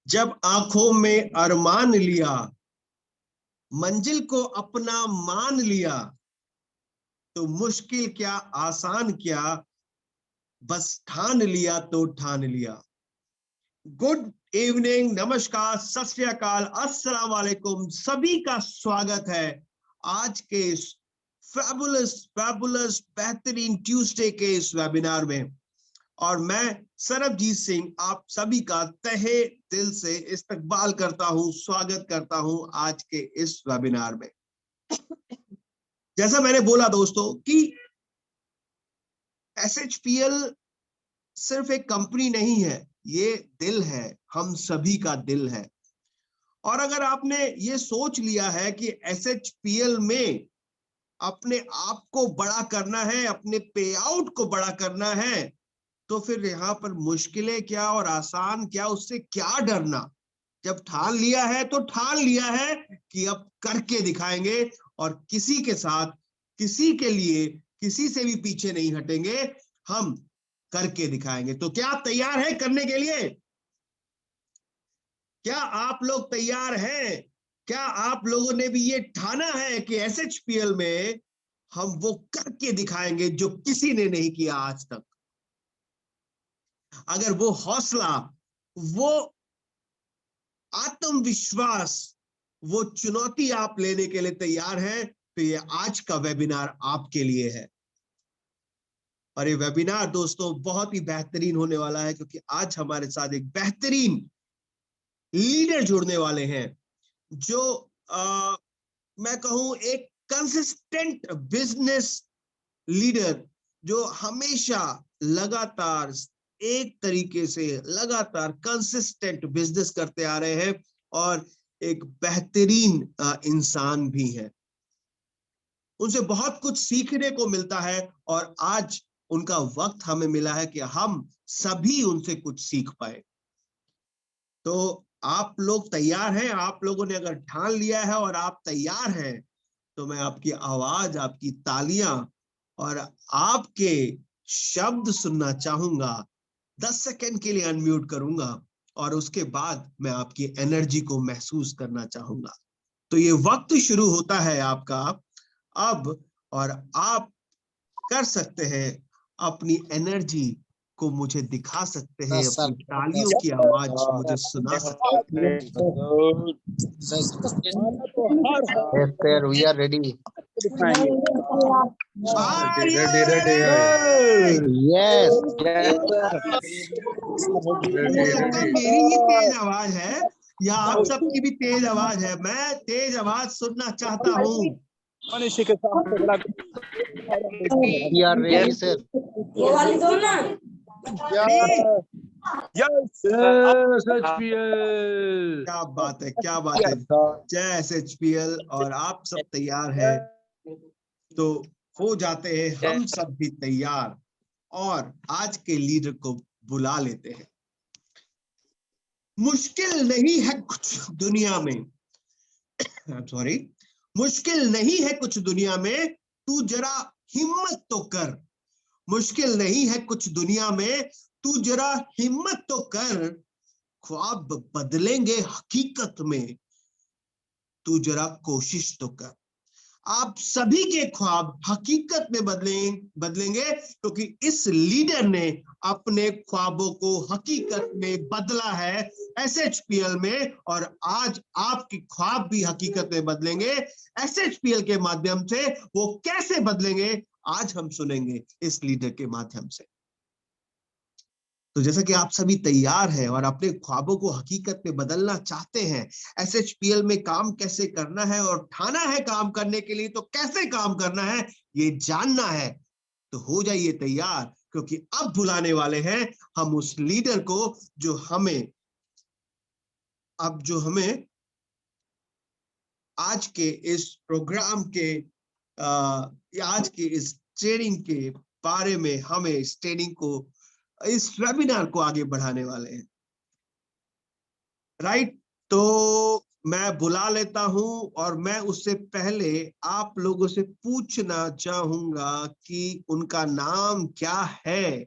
जब आंखों में अरमान लिया, मंजिल को अपना मान लिया, तो मुश्किल क्या आसान क्या, बस ठान लिया तो ठान लिया। गुड इवनिंग, नमस्कार, सत श्री अकाल, अस्सलाम वालेकुम। सभी का स्वागत है आज के इस फैबुलस बेहतरीन ट्यूसडे के इस वेबिनार में। और मैं सरबजीत सिंह आप सभी का तहे दिल से इस्तकबाल करता हूं, स्वागत करता हूं आज के इस वेबिनार में। जैसा मैंने बोला दोस्तों कि SHPL सिर्फ एक कंपनी नहीं है, ये दिल है, हम सभी का दिल है। और अगर आपने ये सोच लिया है कि SHPL में अपने आप को बड़ा करना है, अपने पे आउट को बड़ा करना है, तो फिर यहाँ पर मुश्किलें क्या और आसान क्या, उससे क्या डरना। जब ठान लिया है तो ठान लिया है कि अब करके दिखाएंगे, और किसी के साथ, किसी के लिए, किसी से भी पीछे नहीं हटेंगे, हम करके दिखाएंगे। तो क्या आप तैयार हैं करने के लिए? क्या आप लोग तैयार हैं? क्या आप लोगों ने भी ये ठाना है कि SHPL में हम वो करके दिखाएंगे जो किसी ने नहीं किया आज तक? अगर वो हौसला, वो आत्मविश्वास, वो चुनौती आप लेने के लिए तैयार हैं, तो ये आज का वेबिनार आपके लिए है। और ये वेबिनार दोस्तों बहुत ही बेहतरीन होने वाला है, क्योंकि आज हमारे साथ एक बेहतरीन लीडर जुड़ने वाले हैं, जो मैं कहूं एक कंसिस्टेंट बिजनेस लीडर, जो हमेशा लगातार एक तरीके से लगातार कंसिस्टेंट बिजनेस करते आ रहे हैं, और एक बेहतरीन इंसान भी है। उनसे बहुत कुछ सीखने को मिलता है, और आज उनका वक्त हमें मिला है कि हम सभी उनसे कुछ सीख पाए। तो आप लोग तैयार हैं? आप लोगों ने अगर ठान लिया है और आप तैयार हैं, तो मैं आपकी आवाज, आपकी तालियां और आपके शब्द सुनना चाहूंगा। 10 सेकंड के लिए अनम्यूट करूंगा, और उसके बाद मैं आपकी एनर्जी को महसूस करना चाहूंगा। तो ये वक्त शुरू होता है आपका अब, और आप कर सकते हैं अपनी एनर्जी को मुझे दिखा सकते हैं, अपनी तालियों की आवाज मुझे सुना सकते हैं। Yes, sir. We are ready. Yes. मेरी ही तेज आवाज है या आप सबकी भी तेज आवाज है? मैं तेज आवाज सुनना चाहता हूँ। We are ready, sir. क्या बात है, क्या बात है। जय SHPL। और आप सब तैयार हैं तो हो जाते हैं हम सब भी तैयार, और आज के लीडर को बुला लेते हैं। मुश्किल नहीं है कुछ दुनिया में, सॉरी, मुश्किल नहीं है कुछ दुनिया में, तू जरा हिम्मत तो कर। मुश्किल नहीं है कुछ दुनिया में, तू जरा हिम्मत तो कर। ख्वाब बदलेंगे हकीकत में, तू जरा कोशिश तो कर। आप सभी के ख्वाब हकीकत में बदलेंगे, क्योंकि इस लीडर ने अपने ख्वाबों को हकीकत में बदला है SHPL में, और आज आपके ख्वाब भी हकीकत में बदलेंगे SHPL के माध्यम से। वो कैसे बदलेंगे, आज हम सुनेंगे इस लीडर के माध्यम से। तो जैसा कि आप सभी तैयार हैं और अपने ख्वाबों को हकीकत में बदलना चाहते हैं, SHPL में काम कैसे करना है और ठाना है काम करने के लिए, तो कैसे काम करना है ये जानना है, तो हो जाइए तैयार, क्योंकि अब बुलाने वाले हैं हम उस लीडर को जो हमें आज के इस प्रोग्राम के आज के इस ट्रेनिंग के बारे में, हमें इस ट्रेनिंग को, इस वेबिनार को आगे बढ़ाने वाले हैं। राइट। तो मैं बुला लेता हूं और मैं उससे पहले आप लोगों से पूछना चाहूंगा कि उनका नाम क्या है।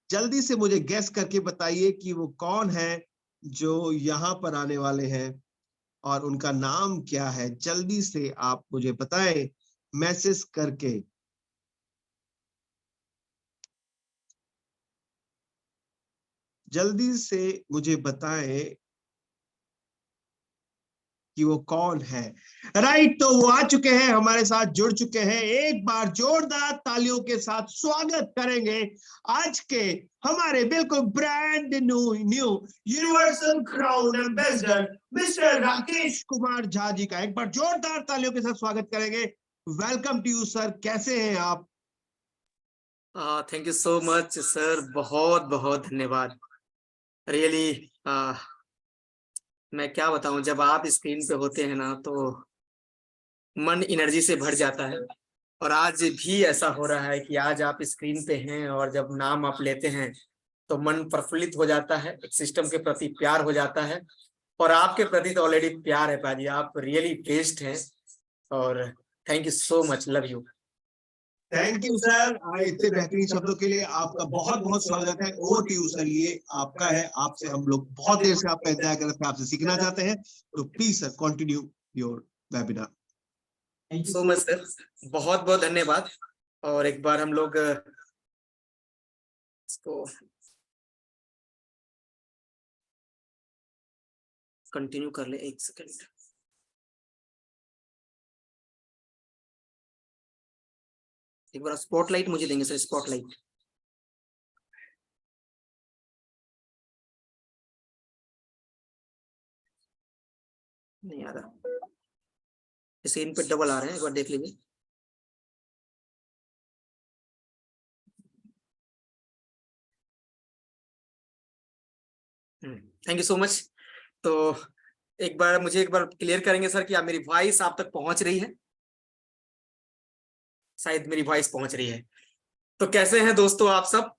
जल्दी से मुझे गेस करके बताइए कि वो कौन है जो यहाँ पर आने वाले हैं और उनका नाम क्या है। जल्दी से आप मुझे बताएं मैसेज करके। जल्दी से मुझे बताएं कि वो कौन है। राइट, तो वो आ चुके हैं, हमारे साथ जुड़ चुके हैं। एक बार जोरदार तालियों के साथ स्वागत करेंगे आज के हमारे बिल्कुल brand new universal crown ambassador mister Rakesh Kumar Jha ji का। एक बार जोरदार तालियों के साथ स्वागत करेंगे। वेलकम टू यू सर, कैसे हैं आप? Thank you so much sir, बहुत बहुत धन्यवाद। रियली मैं क्या बताऊं, जब आप स्क्रीन पे होते हैं ना तो मन एनर्जी से भर जाता है। और आज भी ऐसा हो रहा है कि आज आप स्क्रीन पे हैं और जब नाम आप लेते हैं तो मन प्रफुल्लित हो जाता है, सिस्टम के प्रति प्यार हो जाता है। और आपके प्रति तो ऑलरेडी प्यार है पाजी, आप रियली बेस्ट हैं। और thank you so much, love you. Thank you sir, इतने बेहतरीन शब्दों के लिए आपका बहुत बहुत स्वागत है। ओवर टू यू सर, ये आपका है। आपसे हम लोग बहुत देर से आपका इंतजार कर रहे थे, आपसे सीखना चाहते हैं, तो please sir continue your webinar. Thank you so much sir, बहुत बहुत धन्यवाद। और एक बार हम लोग इसको कंटिन्यू कर ले। एक सेकंड, एक बार स्पॉटलाइट मुझे देंगे सर, स्पॉटलाइट। नहीं आ रहा, स्क्रीन पे डबल आ रहे हैं, एक बार देख लीजिए। Thank you so much. तो एक बार क्लियर करेंगे सर कि आप मेरी वॉइस आप तक पहुंच रही है? शायद मेरी वॉइस पहुंच रही है। तो कैसे हैं दोस्तों आप सब?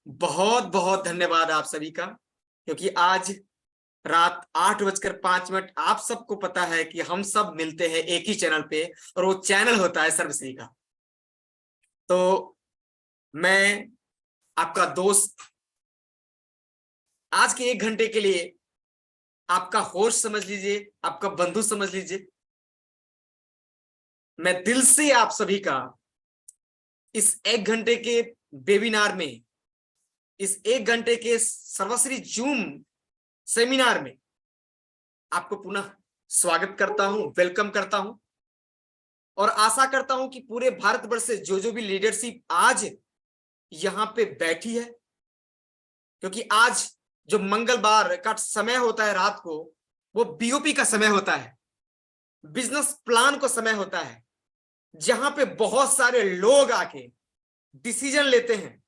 बहुत बहुत धन्यवाद आप सभी का, क्योंकि आज रात 8:05 आप सबको पता है कि हम सब मिलते हैं एक ही चैनल पे, और वो चैनल होता है सर्वश्री का। तो मैं आपका दोस्त आज के 1 घंटे के लिए आपका होस्ट समझ लीजिए, आपका बंधु समझ लीजिए। मैं दिल से आप सभी का इस 1 घंटे के वेबिनार में, इस 1 घंटे के सर्वश्री जूम सेमिनार में आपको पुनः स्वागत करता हूं, वेलकम करता हूं। और आशा करता हूं कि पूरे भारतवर्ष से जो भी लीडरशिप आज यहां पे बैठी है, क्योंकि आज जो मंगलवार का समय होता है रात को, वो बीओपी का समय होता है, बिजनेस प्लान का समय होता है, जहां पे बहुत सारे लोग आके डिसीजन लेते हैं,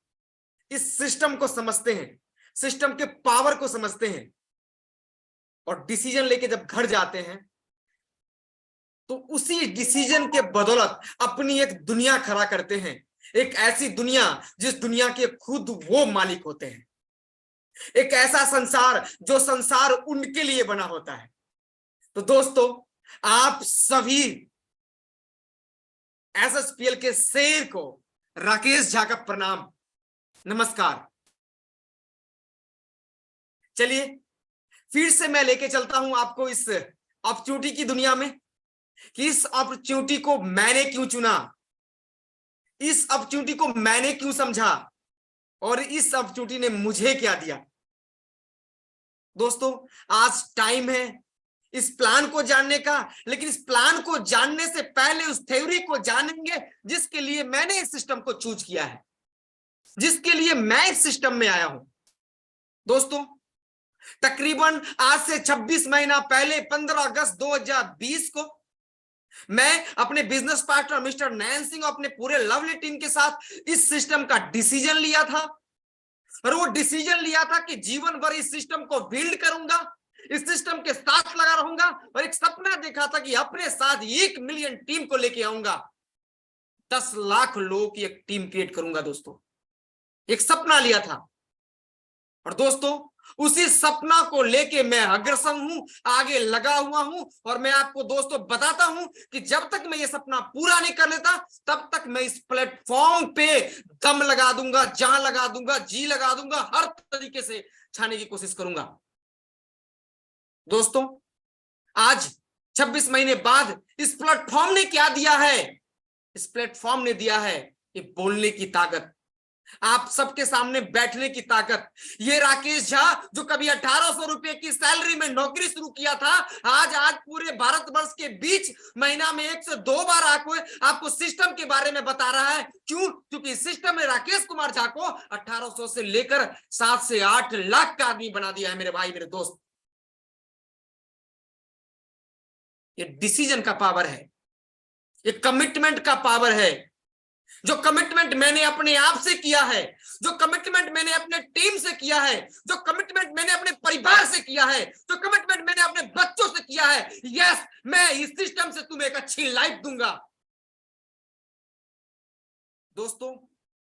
इस सिस्टम को समझते हैं, सिस्टम के पावर को समझते हैं, और डिसीजन लेके जब घर जाते हैं तो उसी डिसीजन के बदौलत अपनी एक दुनिया खड़ा करते हैं। एक ऐसी दुनिया जिस दुनिया के खुद वो मालिक होते हैं, एक ऐसा संसार जो संसार उनके लिए बना होता है। तो दोस्तों, आप सभी एसएसपीएल के शेर को, राकेश झा का प्रणाम, नमस्कार। चलिए फिर से मैं लेके चलता हूं आपको इस अपॉर्चुनिटी की दुनिया में, कि इस अपॉर्चुनिटी को मैंने क्यों चुना, इस अपॉर्चुनिटी को मैंने क्यों समझा, और इस अपॉर्चुनिटी ने मुझे क्या दिया। दोस्तों, आज टाइम है इस प्लान को जानने का, लेकिन इस प्लान को जानने से पहले उस थ्योरी को जानेंगे जिसके लिए मैंने इस सिस्टम को चूज किया है, जिसके लिए मैं इस सिस्टम में आया हूं। दोस्तों, तकरीबन आज से 26 महीना पहले 15 अगस्त 2020 को मैं अपने बिजनेस पार्टनर मिस्टर नयन सिंह और अपने पूरे लवली टीम के साथ इस सिस्टम का डिसीजन लिया था। और वो डिसीजन लिया था कि जीवन भर इस सिस्टम को बिल्ड करूंगा, इस सिस्टम के साथ लगा रहूंगा, और एक सपना देखा था कि अपने साथ 1 मिलियन टीम को लेके आऊंगा, 10 लाख लोगों की एक टीम क्रिएट करूंगा। दोस्तों, एक सपना लिया था। और दोस्तों, उसी सपना को लेके मैं अग्रसर हूं, आगे लगा हुआ हूं। और मैं आपको दोस्तों बताता हूं कि जब तक मैं ये सपना पूरा नहीं कर लेता तब तक मैं इस प्लेटफॉर्म पे दम लगा दूंगा, जान लगा दूंगा, जी लगा दूंगा, हर तरीके से छाने की कोशिश करूंगा। दोस्तों आज 26 महीने बाद इस प्लेटफॉर्म ने क्या दिया है? इस प्लेटफॉर्म ने दिया है ये बोलने की ताकत, आप सबके सामने बैठने की ताकत। ये राकेश झा जो कभी 1800 रुपए की सैलरी में नौकरी शुरू किया था, आज पूरे भारतवर्ष के बीच महीना में 1 से 2 बार आपको सिस्टम के बारे में बता रहा है। क्यों? क्योंकि सिस्टम ने राकेश कुमार झा को 1800 से लेकर 7 से 8 लाख का आदमी बना दिया है मेरे भाई, मेरे दोस्त। ये डिसीजन का पावर है, ये कमिटमेंट का पावर है। जो कमिटमेंट मैंने अपने आप से किया है, जो कमिटमेंट मैंने अपने टीम से किया है, जो कमिटमेंट मैंने अपने परिवार से किया है, जो कमिटमेंट मैंने अपने बच्चों से किया है, यस, मैं इस सिस्टम से तुम्हें एक अच्छी लाइफ दूंगा। दोस्तों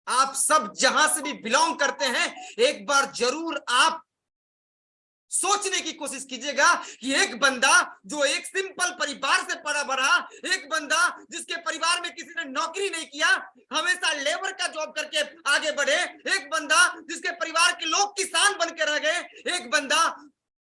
आप सब जहां से भी बिलोंग करते हैं, एक बार जरूर आप सोचने की कोशिश कीजिएगा कि एक बंदा जो एक सिंपल परिवार से पला बढ़ा, एक बंदा जिसके परिवार में किसी ने नौकरी नहीं किया, हमेशा लेबर का जॉब करके आगे बढ़े, एक बंदा जिसके परिवार के लोग किसान बन के रह गए, एक बंदा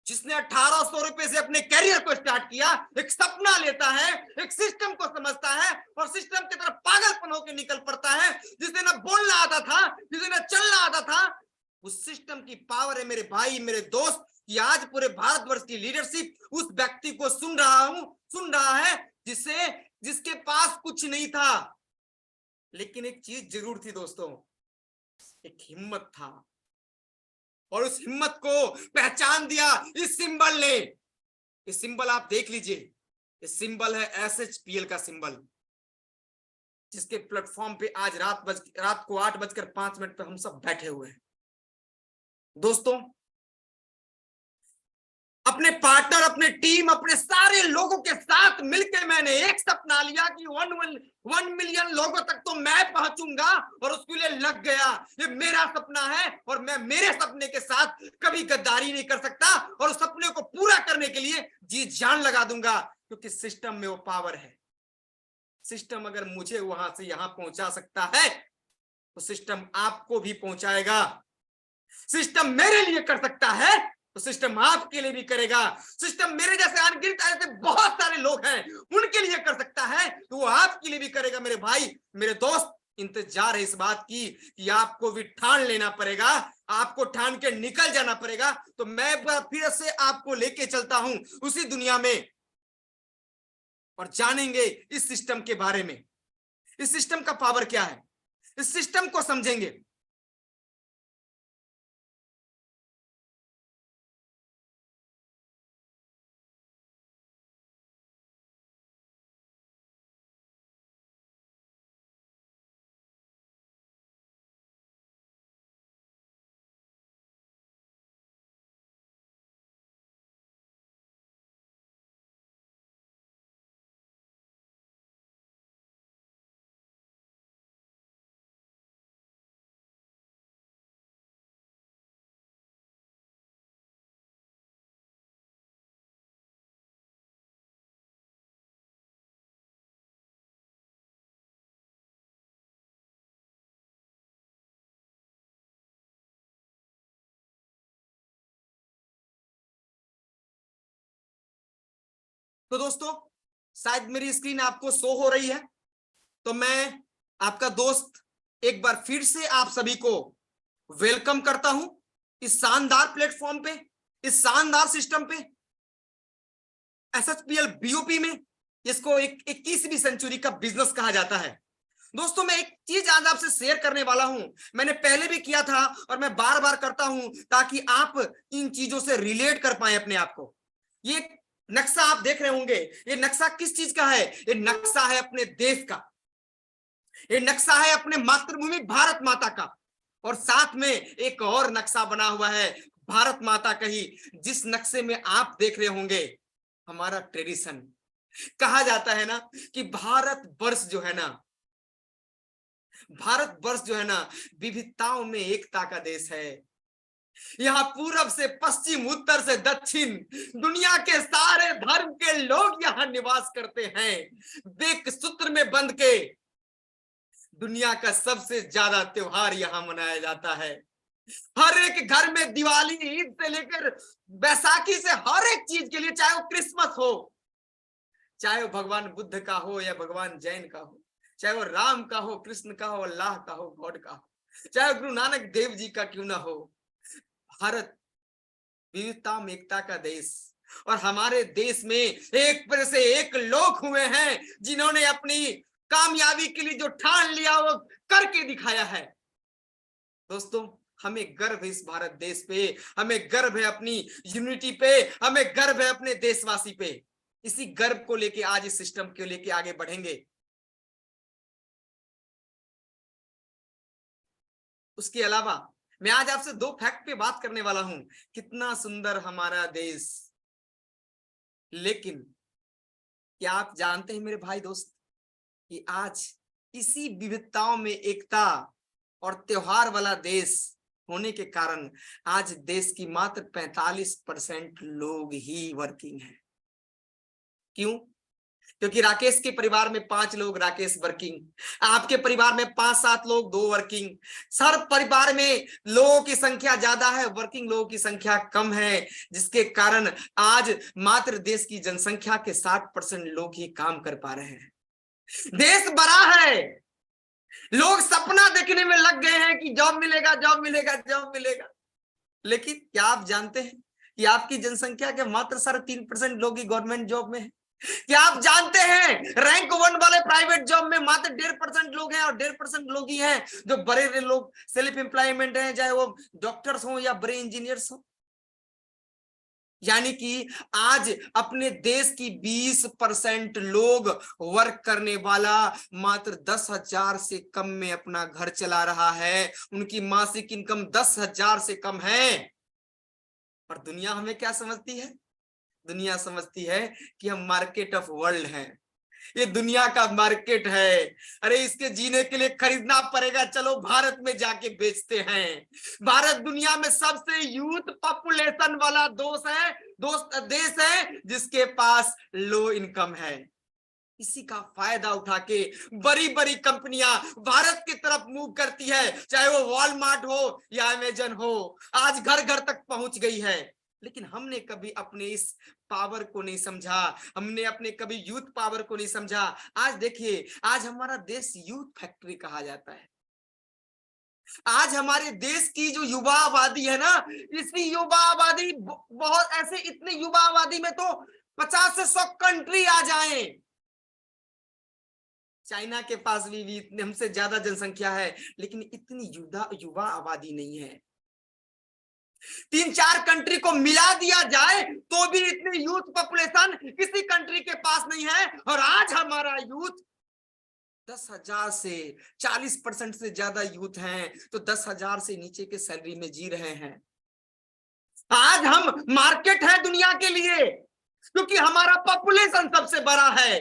जिसने 1800 रुपए से अपने करियर को स्टार्ट किया, एक सपना लेता है, एक सिस्टम को समझता है और सिस्टम की तरफ पागलपन होकर निकल पड़ता है, जिसने ना बोलना आता था, जिसने ना चलना आता था। उस सिस्टम की पावर है मेरे भाई, मेरे दोस्त, कि आज पूरे भारतवर्ष की लीडरशिप उस व्यक्ति को सुन रहा है जिसके पास कुछ नहीं था, लेकिन एक चीज जरूर थी दोस्तों, एक हिम्मत था। और उस हिम्मत को पहचान दिया इस सिंबल ने। ये सिंबल आप देख लीजिए, ये सिंबल है SHPL का सिंबल, जिसके प्लेटफॉर्म पे आज रात को 8:05 पे हम सब बैठे हुए हैं। दोस्तों अपने पार्टनर, अपने टीम, अपने सारे लोगों के साथ मिलकर मैंने एक सपना लिया कि 1 मिलियन लोगों तक तो मैं पहुंचूंगा, और उसके लिए लग गया। ये मेरा सपना है और मैं मेरे सपने के साथ कभी गद्दारी नहीं कर सकता, और उस सपने को पूरा करने के लिए जी जान लगा दूंगा, क्योंकि सिस्टम में वो पावर है। सिस्टम अगर मुझे वहां से यहां पहुंचा सकता है तो सिस्टम आपको भी पहुंचाएगा। सिस्टम मेरे लिए कर सकता है तो सिस्टम आपके लिए भी करेगा। सिस्टम मेरे जैसे अनगिनत ऐसे बहुत सारे लोग हैं उनके लिए कर सकता है तो वो आपके लिए भी करेगा। मेरे भाई, मेरे दोस्त, इंतजार है इस बात की कि आपको भी ठान लेना पड़ेगा, आपको ठान के निकल जाना पड़ेगा। तो मैं फिर से आपको लेके चलता हूं उसी दुनिया में, और जानेंगे इस सिस्टम के बारे में, इस सिस्टम का पावर क्या है, इस सिस्टम को समझेंगे। तो दोस्तों शायद मेरी स्क्रीन आपको शो हो रही है, तो मैं आपका दोस्त एक बार फिर से आप सभी को वेलकम करता हूं इस शानदार प्लेटफॉर्म पे, इस शानदार सिस्टम पे, SHPL BOP में। इसको 21वीं सेंचुरी का बिजनेस कहा जाता है। दोस्तों मैं एक चीज आज आपसे शेयर करने वाला हूं, मैंने पहले भी किया था और मैं बार बार करता हूं ताकि आप इन चीजों से रिलेट कर पाए अपने आप को। ये नक्शा आप देख रहे होंगे, ये नक्शा किस चीज का है? ये नक्शा है अपने देश का, ये नक्शा है अपने मातृभूमि भारत माता का, और साथ में एक और नक्शा बना हुआ है भारत माता का ही, जिस नक्शे में आप देख रहे होंगे हमारा ट्रेडिशन। कहा जाता है ना कि भारतवर्ष जो है ना विविधताओं में एकता का देश है। यहाँ पूरब से पश्चिम, उत्तर से दक्षिण, दुनिया के सारे धर्म के लोग यहाँ निवास करते हैं। एक सूत्र में बंध के दुनिया का सबसे ज्यादा त्योहार यहाँ मनाया जाता है। हर एक घर में दिवाली, ईद से लेकर बैसाखी से हर एक चीज के लिए, चाहे वो क्रिसमस हो, चाहे वो भगवान बुद्ध का हो या भगवान जैन का हो, चाहे वो राम का हो, कृष्ण का हो, अल्लाह का हो, गॉड का हो, चाहे गुरु नानक देव जी का क्यों ना हो, भारत विविधता में एकता का देश। और हमारे देश में एक पर से एक लोग हुए हैं जिन्होंने अपनी कामयाबी के लिए जो ठान लिया वो करके दिखाया है। दोस्तों, हमें गर्व है इस भारत देश पे, हमें गर्व है अपनी यूनिटी पे, हमें गर्व है अपने देशवासी पे। इसी गर्व को लेके आज इस सिस्टम को लेके आगे बढ़ेंगे। उसके अलावा मैं आज आपसे दो फैक्ट पे बात करने वाला हूं। कितना सुंदर हमारा देश, लेकिन क्या आप जानते हैं मेरे भाई दोस्त कि आज इसी विविधताओं में एकता और त्योहार वाला देश होने के कारण आज देश की मात्र 45% लोग ही वर्किंग हैं। क्यों? क्योंकि राकेश के परिवार में 5 लोग, राकेश वर्किंग, आपके परिवार में 5-7 लोग, 2 वर्किंग, हर परिवार में लोगों की संख्या ज्यादा है, वर्किंग लोगों की संख्या कम है, जिसके कारण आज मात्र देश की जनसंख्या के 60% लोग ही काम कर पा रहे हैं। देश बड़ा है, लोग सपना देखने में लग गए हैं कि जॉब मिलेगा, जॉब मिलेगा, जॉब मिलेगा, लेकिन क्या आप जानते हैं कि आपकी जनसंख्या के मात्र 3.5% लोग ही गवर्नमेंट जॉब में है? क्या आप जानते हैं रैंक 1 वाले प्राइवेट जॉब में मात्र 1.5% लोग हैं, और 1.5% लोग ही हैं जो बड़े लोग सेल्फ एम्प्लॉयमेंट हैं, चाहे वो डॉक्टर्स हो या बड़े इंजीनियर्स हो। यानी कि आज अपने देश की 20% लोग वर्क करने वाला मात्र 10,000 से कम में अपना घर चला रहा है, उनकी मासिक इनकम 10,000 से कम है। और दुनिया हमें क्या समझती है? दुनिया समझती है कि हम मार्केट ऑफ वर्ल्ड हैं, ये दुनिया का मार्केट है, अरे इसके जीने के लिए खरीदना पड़ेगा, चलो भारत में जाके बेचते हैं। भारत दुनिया में सबसे यूथ पॉपुलेशन वाला देश है जिसके पास लो इनकम है। इसी का फायदा उठा के बड़ी बड़ी कंपनियां भारत की तरफ मूव करती है, चाहे वो वॉलमार्ट हो या अमेजन हो, आज घर घर तक पहुंच गई है। लेकिन हमने कभी अपने इस पावर को नहीं समझा, हमने अपने कभी यूथ पावर को नहीं समझा। आज देखिए, आज हमारा देश यूथ फैक्ट्री कहा जाता है। आज हमारे देश की जो युवा आबादी है ना, इसी युवा आबादी बहुत ऐसे, इतने युवा आबादी में तो 50 से 100 कंट्री आ जाएं। चाइना के पास भी हमसे ज्यादा जनसंख्या है, लेकिन इतनी युवा आबादी नहीं है। 3-4 कंट्री को मिला दिया जाए तो भी इतनी यूथ पॉपुलेशन किसी कंट्री के पास नहीं है। और आज हमारा यूथ 10,000 से 40% से ज्यादा यूथ हैं, तो 10,000 से नीचे के सैलरी में जी रहे हैं। आज हम मार्केट है दुनिया के लिए, क्योंकि हमारा पॉपुलेशन सबसे बड़ा है।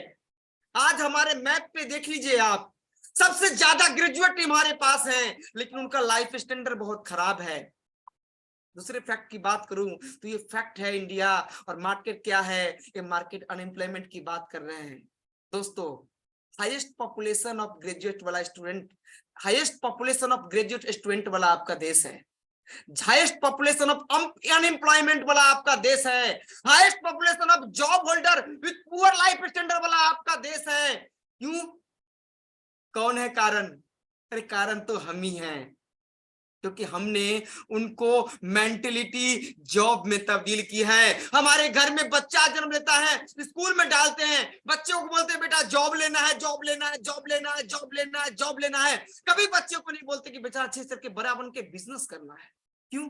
आज हमारे मैप पे देख लीजिए आप, सबसे ज्यादा ग्रेजुएट हमारे पास हैं, लेकिन उनका लाइफ स्टैंडर्ड बहुत खराब है। दूसरे फैक्ट की बात करूं तो ये फैक्ट है इंडिया, और मार्केट क्या है? ये मार्केट अनएम्प्लॉयमेंट की बात कर रहे हैं। दोस्तों, हाईएस्ट पॉपुलेशन ऑफ ग्रेजुएट वाला student, highest population of graduate student वाला आपका देश है, हाईएस्ट पॉपुलेशन ऑफ अनएम्प्लॉयमेंट वाला आपका देश है, highest population of job holder with poor life standard वाला आपका देश है। क्यों? कौन है कारण? अरे कारण तो हम ही हैं, क्योंकि हमने उनको मेंटलिटी जॉब में तब्दील की है। हमारे घर में बच्चा जन्म लेता है, स्कूल में डालते हैं, बच्चों को बोलते हैं बेटा जॉब लेना है, जॉब लेना है, जॉब लेना है, जॉब लेना है, जॉब लेना है। कभी बच्चों को नहीं बोलते कि बेटा अच्छे से के बड़ा बन के बिजनेस करना है। क्यों?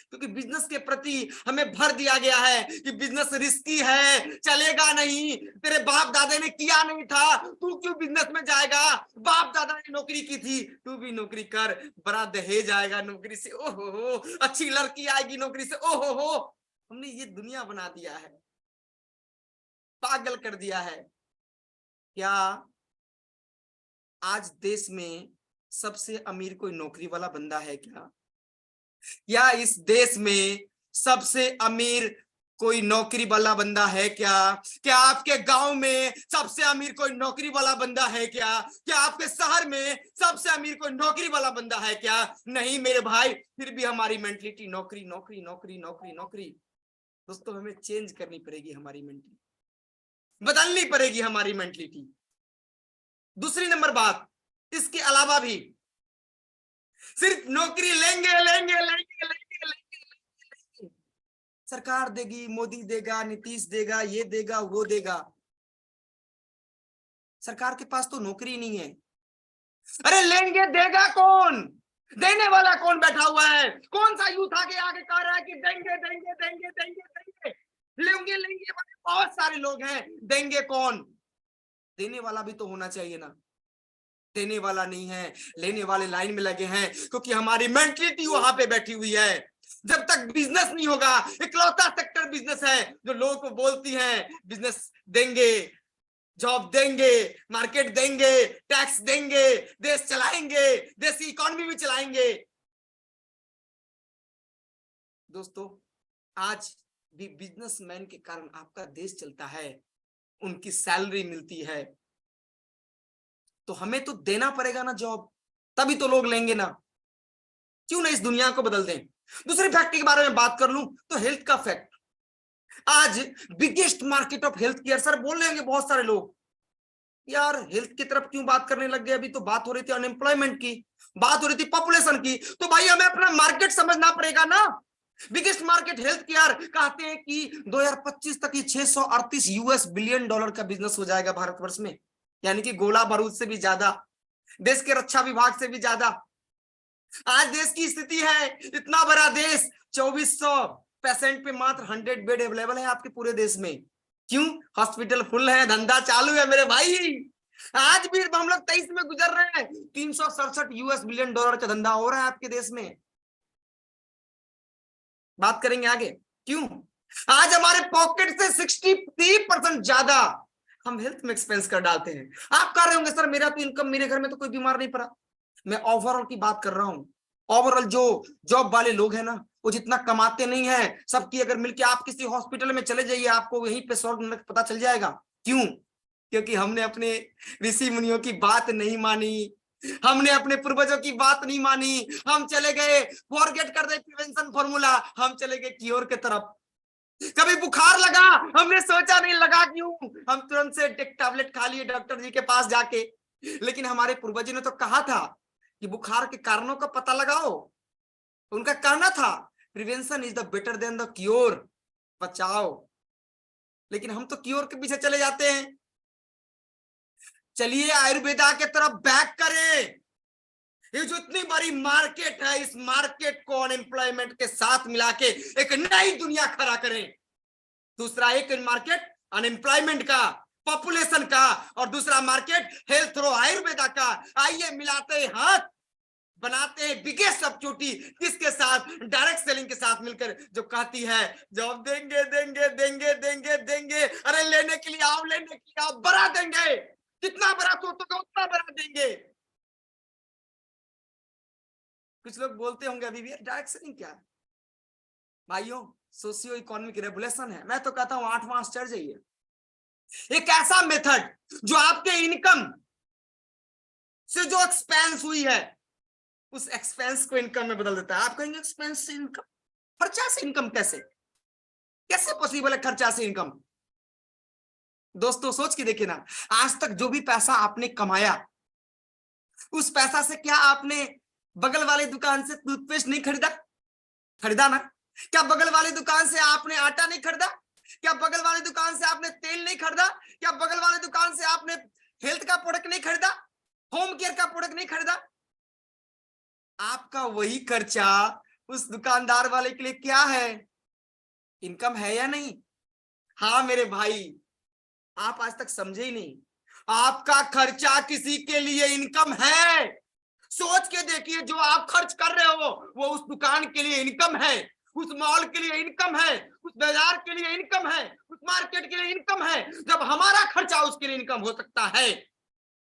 क्योंकि बिजनेस के प्रति हमें भर दिया गया है कि बिजनेस रिस्की है, चलेगा नहीं, तेरे बाप दादा ने किया नहीं था, तू क्यों बिजनेस में जाएगा? बाप दादा ने नौकरी की थी, तू भी नौकरी कर, बड़ा दहेज आएगा नौकरी से, ओहो हो, अच्छी लड़की आएगी नौकरी से, ओहो हो। हमने ये दुनिया बना दिया है, पागल कर दिया है। क्या आज देश में सबसे अमीर कोई नौकरी वाला बंदा है क्या? क्या इस देश में सबसे अमीर कोई नौकरी वाला बंदा है क्या? क्या आपके गांव में सबसे अमीर कोई नौकरी वाला बंदा है क्या? क्या आपके शहर में सबसे अमीर कोई नौकरी वाला बंदा है क्या? नहीं मेरे भाई, फिर भी हमारी मेंटलिटी नौकरी नौकरी नौकरी नौकरी नौकरी। दोस्तों हमें चेंज करनी पड़ेगी, हमारी मेंटलिटी बदलनी पड़ेगी, हमारी मेंटलिटी। दूसरी नंबर बात, इसके अलावा भी सिर्फ नौकरी लेंगे लेंगे लेंगे लेंगे लेंगे, सरकार देगी, मोदी देगा, नीतीश देगा, ये देगा वो देगा। सरकार के पास तो नौकरी नहीं है। अरे लेंगे देगा कौन? देने वाला कौन बैठा हुआ है? कौन सा यूथ आगे आगे कह रहा है कि देंगे देंगे देंगे देंगे देंगे? लेंगे लेंगे वाले बहुत सारे लोग हैं, देंगे कौन? देने वाला भी तो होना चाहिए ना। देने वाला नहीं है, लेने वाले लाइन में लगे हैं, क्योंकि हमारी मेंटलिटी वहां पे बैठी हुई है। जब तक बिजनेस नहीं होगा, इकलौता सेक्टर बिजनेस है जो लोगों को बोलती है बिजनेस देंगे, जॉब देंगे, मार्केट देंगे, टैक्स देंगे, देश चलाएंगे, देश की इकोनॉमी भी चलाएंगे। दोस्तों आज भी बिजनेसमैन के कारण आपका देश चलता है, उनकी सैलरी मिलती है, तो हमें तो देना पड़ेगा ना जॉब, तभी तो लोग लेंगे ना। क्यों ना इस दुनिया को बदल दें। दूसरे फैक्ट के बारे में बात कर लूं तो हेल्थ का फैक्ट। आज biggest market of health care. Sir बोल रहे होंगे बहुत सारे लोग, यार हेल्थ की तरफ क्यों बात करने लग गए? अभी तो बात हो रही थी अनएम्प्लॉयमेंट की, बात हो रही थी पॉपुलेशन की। तो भाई हमें अपना मार्केट समझना पड़ेगा ना। बिगेस्ट मार्केट हेल्थ केयर, कहते हैं कि 2025 तक ये 638 यूएस बिलियन डॉलर का बिजनेस हो जाएगा भारतवर्ष में, यानी कि गोला बारूद से भी ज्यादा, देश के रक्षा विभाग से भी ज्यादा। आज देश की स्थिति है, इतना बड़ा देश, 2400 पेशेंट पे मात्र 100 बेड अवेलेबल है आपके पूरे देश में। क्यों? हॉस्पिटल फुल है, धंधा चालू है मेरे भाई। आज भी हम लोग 23 में गुजर रहे हैं, 367 यूएस बिलियन डॉलर का धंधा हो रहा है आपके देश में। बात करेंगे आगे। क्यों? आज हमारे पॉकेट से 63% ज्यादा हम हेल्थ में एक्सपेंस कर डालते हैं। आप कह रहे होंगे सर मेरा तो इनकम, मेरे घर में तो कोई बीमार नहीं पड़ा। मैं ओवरऑल की बात कर रहा हूं। ओवरऑल जो जॉब वाले लोग हैं ना, वो जितना कमाते नहीं है, सबकी अगर मिलके आप किसी हॉस्पिटल में चले जाइए, आपको वहीं पे सॉल्व पता चल जाएगा। क्यों? क्योंकि हमने अपने ऋषि मुनियों की बात नहीं मानी, हमने अपने पूर्वजों की बात नहीं मानी। हम चले गए, फॉरगेट कर दे प्रिवेंशन फॉर्मूला, हम चले गए क्योर के तरफ। कभी बुखार लगा, हमने सोचा नहीं लगा क्यों, हम तुरंत से एक टैबलेट खा लिए डॉक्टर जी के पास जाके। लेकिन हमारे पूर्वजों ने तो कहा था कि बुखार के कारणों का पता लगाओ। उनका कहना था prevention is the better than the cure, बचाओ। लेकिन हम तो क्योर के पीछे चले जाते हैं। चलिए आयुर्वेदा के तरफ बैक करें। ये जो इतनी बड़ी मार्केट है, इस मार्केट को अनएम्प्लॉयमेंट के साथ मिला के एक नई दुनिया खड़ा करें। दूसरा एक मार्केट अनएम्प्लॉयमेंट का, पॉपुलेशन का, और दूसरा मार्केट हेल्थ थ्रू आयुर्वेदा का। आइए मिलाते हैं हाथ, बनाते हैं बिगेस्ट अपॉर्चुनिटी, किसके साथ? डायरेक्ट सेलिंग के साथ मिलकर, जो कहती है जॉब देंगे देंगे देंगे देंगे देंगे। अरे लेने के लिए आओ, लेने के लिए आओ, बड़ा देंगे, कितना बड़ा सोचोगे उतना बड़ा देंगे। कुछ लोग बोलते होंगे अभी भी डायरेक्ट सेलिंग क्या है? भाइयों सोशियो इकोनॉमिक रेगुलेशन है। मैं तो कहता हूं 8 मास चढ़ जाइए। एक ऐसा मेथड जो आपके इनकम से जो एक्सपेंस हुई है, उस एक्सपेंस को इनकम में बदल देता है। आप कहेंगे एक्सपेंस से इनकम, खर्चा से इनकम कैसे? कैसे पॉसिबल है खर्चा से इनकम? दोस्तों सोच के देखिए ना, आज तक जो भी पैसा आपने कमाया, उस पैसा से क्या आपने बगल वाले दुकान से टूथपेस्ट नहीं खरीदा? खरीदा ना? क्या बगल वाले दुकान से आपने आटा नहीं खरीदा? क्या बगल वाले दुकान से आपने तेल नहीं खरीदा? क्या बगल वाले दुकान से आपने हेल्थ का प्रोडक्ट नहीं खरीदा? होम केयर का प्रोडक्ट नहीं खरीदा? आपका वही खर्चा उस दुकानदार वाले के लिए क्या है? इनकम है या नहीं? हाँ मेरे भाई, आप आज तक समझे ही नहीं। आपका खर्चा किसी के लिए इनकम है। सोच के देखिए, जो आप खर्च कर रहे हो वो उस दुकान के लिए इनकम है, उस मॉल के लिए इनकम है, उस बाजार के लिए इनकम है, उस मार्केट के लिए इनकम है। जब हमारा खर्चा उसके लिए इनकम हो सकता है,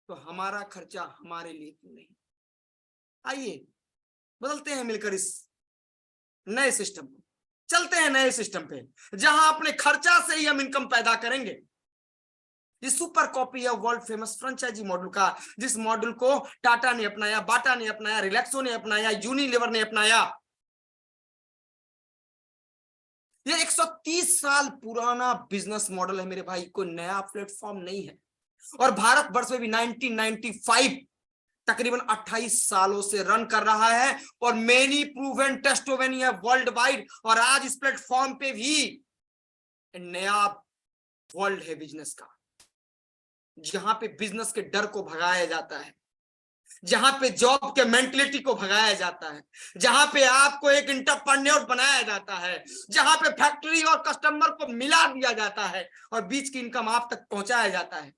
तो हमारा खर्चा हमारे लिए क्यों नहीं? आइए बदलते हैं मिलकर इस नए सिस्टम को, चलते हैं नए सिस्टम पे, जहां अपने खर्चा से ही हम इनकम पैदा करेंगे। ये सुपर कॉपी है वर्ल्ड फेमस फ्रेंचाइजी मॉडल का, जिस मॉडल को टाटा ने अपनाया, बाटा ने अपनाया, रिलैक्सो ने अपनाया, यूनिलीवर ने अपनाया। ये 130 साल पुराना बिजनेस मॉडल है मेरे भाई, कोई नया प्लेटफॉर्म नहीं है। और भारत वर्ष में भी 1995 तकरीबन 28 सालों से रन कर रहा है, और मेनी प्रूवन टेस्टोमेनी है वर्ल्ड वाइड। और आज इस प्लेटफॉर्म पे भी नया वर्ल्ड है बिजनेस का, जहां पे बिजनेस के डर को भगाया जाता है, जहां पे जॉब के मेंटलिटी को भगाया जाता है, जहां पे आपको एक एंटरप्रेन्योर बनाया जाता है, जहां पे फैक्ट्री और कस्टमर को मिला दिया जाता है और बीच की इनकम आप तक पहुंचाया जाता है।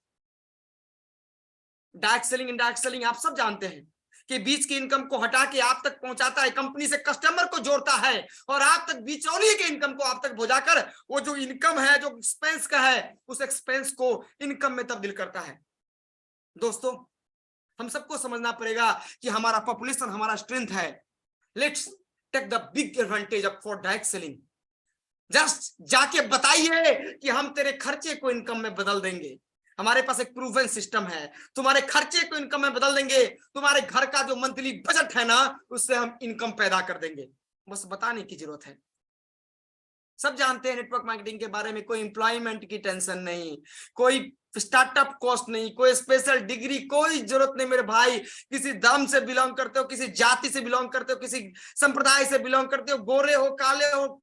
डायरेक्ट सेलिंग, इनडायरेक्ट सेलिंग आप सब जानते हैं कि बीच की इनकम को हटा के आप तक पहुंचाता है, कंपनी से कस्टमर को जोड़ता है और आप तक बिचौलिए के इनकम को आप तक पहुंचाकर वो जो इनकम है, जो एक्सपेंस का है, उस एक्सपेंस को इनकम में तब्दील करता है। दोस्तों, हम सबको समझना पड़ेगा कि हमारा पॉपुलेशन हमारा स्ट्रेंथ है। Let's take the big advantage of for direct selling. Just जाके बताइए कि हम तेरे खर्चे को इनकम में बदल देंगे। हमारे पास एक प्रूवन सिस्टम है, तुम्हारे खर्चे को इनकम में बदल देंगे। तुम्हारे घर का जो मंथली बजट है ना, उससे हम इनकम पैदा कर देंगे। बस बताने की जरूरत है। सब जानते हैं नेटवर्क मार्केटिंग के बारे में, कोई एम्प्लॉयमेंट की टेंशन नहीं, कोई स्टार्टअप कॉस्ट नहीं, कोई स्पेशल डिग्री, कोई जरूरत नहीं मेरे भाई। किसी धर्म से बिलोंग करते हो, किसी जाति से बिलोंग करते हो, किसी संप्रदाय से बिलोंग करते हो, गोरे हो, काले हो,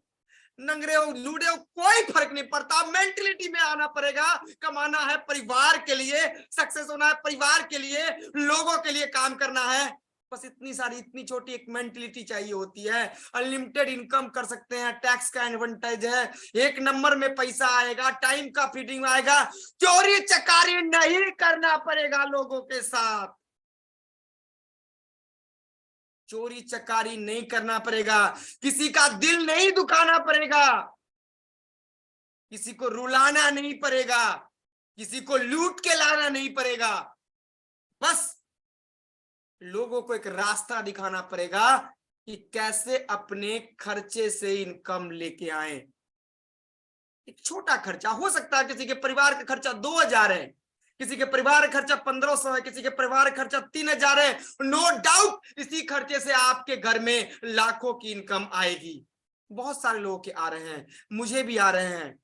नंगरे हो, लूडे हो, कोई फर्क नहीं पड़ता। मेंटलिटी में आना पड़ेगा। कमाना है परिवार के लिए, सक्सेस होना है परिवार के लिए, लोगों के लिए काम करना है। बस इतनी सारी, इतनी छोटी एक मेंटलिटी चाहिए होती है। अनलिमिटेड इनकम कर सकते हैं, टैक्स का एडवांटेज है, एक नंबर में पैसा आएगा, टाइम का फीडिंग आएगा, चोरी चकारी नहीं करना पड़ेगा लोगों के साथ, चोरी चकारी नहीं करना पड़ेगा, किसी का दिल नहीं दुखाना पड़ेगा, किसी को रुलाना नहीं पड़ेगा, किसी को लूट के लाना नहीं पड़ेगा। बस लोगों को एक रास्ता दिखाना पड़ेगा कि कैसे अपने खर्चे से इनकम लेके आए। एक छोटा खर्चा हो सकता है, किसी के परिवार का खर्चा 2000 है, किसी के परिवार का खर्चा 1500 है, किसी के परिवार का खर्चा 3000 है। नो डाउट इसी खर्चे से आपके घर में लाखों की इनकम आएगी। बहुत सारे लोगों के आ रहे हैं, मुझे भी आ रहे हैं।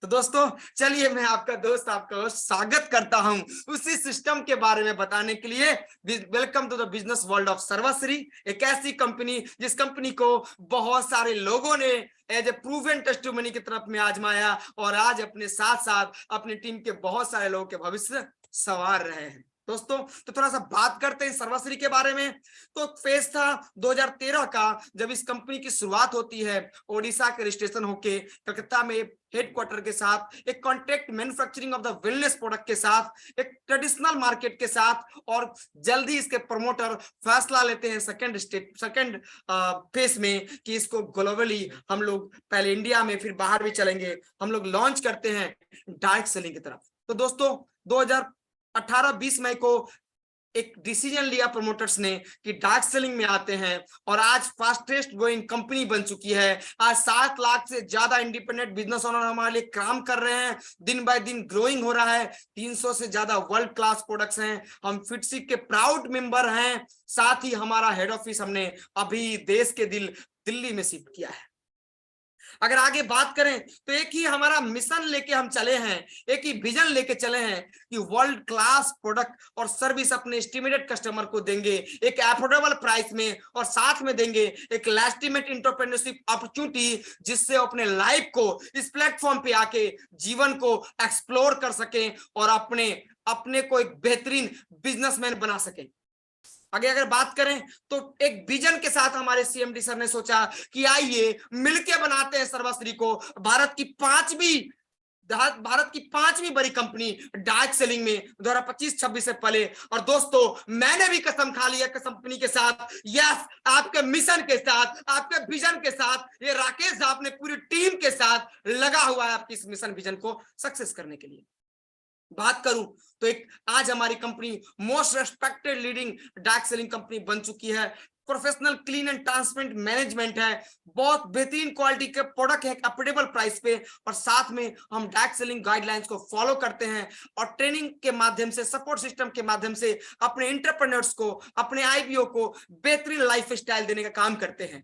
तो दोस्तों, चलिए मैं आपका दोस्त, आपका स्वागत करता हूं उसी सिस्टम के बारे में बताने के लिए। Welcome to the business world of Sarvashree, एक ऐसी कंपनी जिस कंपनी को बहुत सारे लोगों ने एज ए प्रूवन टेस्टिमनी की तरफ में आजमाया और आज अपने साथ साथ अपनी टीम के बहुत सारे लोगों के भविष्य संवार रहे हैं। दोस्तों, तो थोड़ा सा बात करते हैं सर्वश्री के बारे में। तो फेज था 2013 का, जब इस कंपनी की शुरुआत होती है ओडिशा के रजिस्ट्रेशन होके कलकत्ता में हेडक्वार्टर के साथ, एक contract manufacturing of the wellness product के साथ, एक ट्रेडिशनल मार्केट के साथ, और जल्दी इसके प्रमोटर फैसला लेते हैं सेकंड फेज में कि इसको ग्लोबली हम लोग पहले इंडिया में फिर बाहर भी चलेंगे, हम लोग लॉन्च करते हैं डायरेक्ट सेलिंग की तरफ। तो दोस्तों, 2018-20 मई को एक डिसीजन लिया प्रमोटर्स ने कि डायरेक्ट सेलिंग में आते हैं, और आज फास्टेस्ट ग्रोइंग कंपनी बन चुकी है। आज 7 लाख से ज्यादा इंडिपेंडेंट बिजनेस ओनर हमारे लिए काम कर रहे हैं, दिन बाय दिन ग्रोइंग हो रहा है। 300 से ज्यादा वर्ल्ड क्लास प्रोडक्ट्स हैं, हम फिटसी के प्राउड मेंबर हैं। साथ ही हमारा हेड ऑफिस हमने अभी देश के दिल्ली में शिफ्ट किया है। अगर आगे बात करें तो एक ही हमारा मिशन लेके हम चले हैं, एक ही विजन लेके चले हैं कि वर्ल्ड क्लास प्रोडक्ट और सर्विस अपने एस्टिमेटेड कस्टमर को देंगे एक अफोर्डेबल प्राइस में, और साथ में देंगे एक लेजिटिमेट एंटरप्रेन्योरशिप अपॉर्चुनिटी, जिससे अपने लाइफ को इस प्लेटफॉर्म पे आके जीवन को एक्सप्लोर कर सकें और अपने को एक बेहतरीन बिजनेसमैन बना सकें। आगे अगर बात करें तो एक विजन के साथ हमारे सीएमडी सर ने सोचा कि आइए मिलके बनाते हैं सर्वश्री को भारत की पांचवी बड़ी कंपनी डायरेक्ट सेलिंग में 2025-26 से पहले। और दोस्तों, मैंने भी कसम खा लिया कि कंपनी के साथ, यस, आपके मिशन के साथ, आपके विजन के साथ, ये राकेश साहब ने पूरी टीम के साथ लगा हुआ है आपकी इस मिशन विजन को सक्सेस करने के लिए। बात करूं तो एक आज हमारी company most respected leading direct selling company बन चुकी है। Professional clean and transparent management है, बहुत बेहतरीन क्वालिटी के प्रोडक्ट है अफोर्डेबल प्राइस पे, और साथ में हम डायरेक्ट सेलिंग गाइडलाइंस को फॉलो करते हैं और ट्रेनिंग के माध्यम से, सपोर्ट सिस्टम के माध्यम से अपने एंटरप्रेन्योर्स को, अपने आईबीओ को बेहतरीन लाइफ स्टाइल देने का काम करते हैं।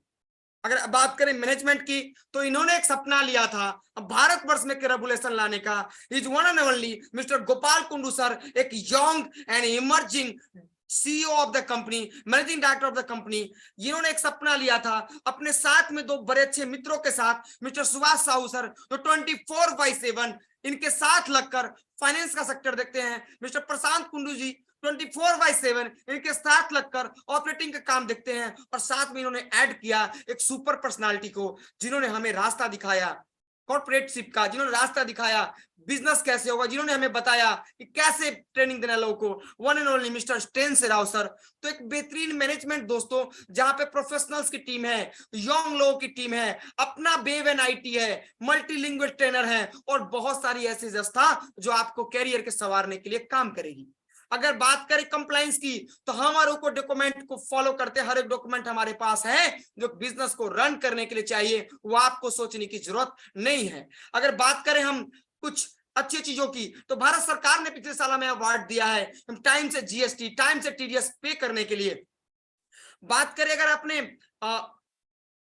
अगर बात करें मैनेजमेंट की, तो इन्होंने एक सपना लिया था अब भारतवर्ष में रेवोल्यूशन लाने का। Is one and only mister Gopal Kundu sir, एक young and emerging CEO of the company, managing director of the company. इन्होंने एक सपना लिया था अपने साथ में दो बड़े अच्छे मित्रों के साथ, मिस्टर सुभाष साहू सर जो 24/7 इनके साथ लगकर फाइनेंस का सेक्टर देखते हैं, मिस्टर प्रशांत कुंडू जी 24/7 इनके साथ लगकर ऑपरेटिंग का काम देखते हैं, और साथ में इन्होंने ऐड किया एक सुपर पर्सनालिटी को जिन्होंने हमें रास्ता दिखाया कॉर्पोरेटशिप का, जिन्होंने रास्ता दिखाया बिजनेस कैसे होगा, जिन्होंने हमें बताया कि कैसे ट्रेनिंग देना लोगों को, one and only mister Stan Serrao sir. तो एक बेहतरीन मैनेजमेंट दोस्तों, जहां पे प्रोफेशनल्स की टीम है, यंग लोगों की टीम है, अपना बेव एंड आईटी है, मल्टीलिंगुअल ट्रेनर है, और बहुत सारी ऐसी व्यवस्था जो आपको कैरियर के संवारने के लिए काम करेगी। अगर बात करें कंप्लायंस की, तो हमारे को डॉक्यूमेंट को फॉलो करते हैं, हर एक डॉक्यूमेंट हमारे पास है जो बिजनेस को रन करने के लिए चाहिए, वो आपको सोचने की जरूरत नहीं है। अगर बात करें हम कुछ अच्छी चीजों की, तो भारत सरकार ने पिछले साल हमें अवार्ड दिया है टाइम से जीएसटी, टाइम से टीडीएस पे करने के लिए। बात करें अगर अपने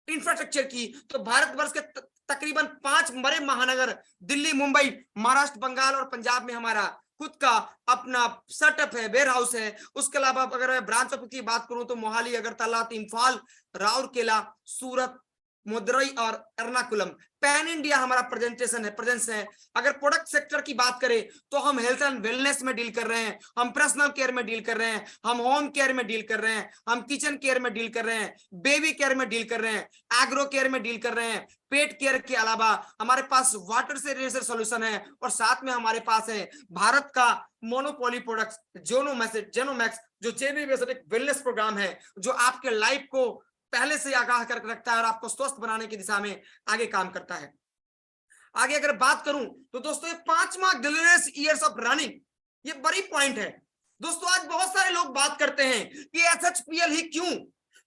इंफ्रास्ट्रक्चर की, तो भारतवर्ष के तकरीबन 5 बड़े महानगर, दिल्ली, मुंबई, महाराष्ट्र, बंगाल और पंजाब में हमारा खुद का अपना सेटअप है, वेयर हाउस है। उसके अलावा अगर मैं ब्रांच ऑफिस की बात करूं तो मोहाली, अगरतला, इम्फाल, राउरकेला, सूरत, मदुरई और एर्नाकुलम, पैन इंडिया हमारा प्रेजेंस है। अगर प्रोडक्ट सेक्टर की बात करें तो हम हेल्थ एंड वेलनेस में डील कर रहे हैं, हम पर्सनल केयर में डील कर रहे हैं, हम होम केयर में डील कर रहे हैं, हम किचन केयर में डील कर रहे हैं, बेबी केयर में डील कर रहे हैं, एग्रो केयर में डील कर रहे हैं, पेट केयर के अलावा हमारे पास वाटर से रिलेटेड सॉल्यूशन है, और साथ में हमारे पास है भारत का मोनोपोली प्रोडक्ट्स जेनोमैक्स, जो जेनेरिक वेलनेस प्रोग्राम है, जो आपके लाइफ को पहले से आगाह करके रखता है और आपको स्वस्थ बनाने की दिशा में आगे काम करता है। आगे अगर बात करूं तो दोस्तों, ये 5वां ग्लोरियस ईयर्स ऑफ रनिंग, ये बड़ी पॉइंट है दोस्तों। आज बहुत सारे लोग बात करते हैं कि एसएचपीएल ही क्यों,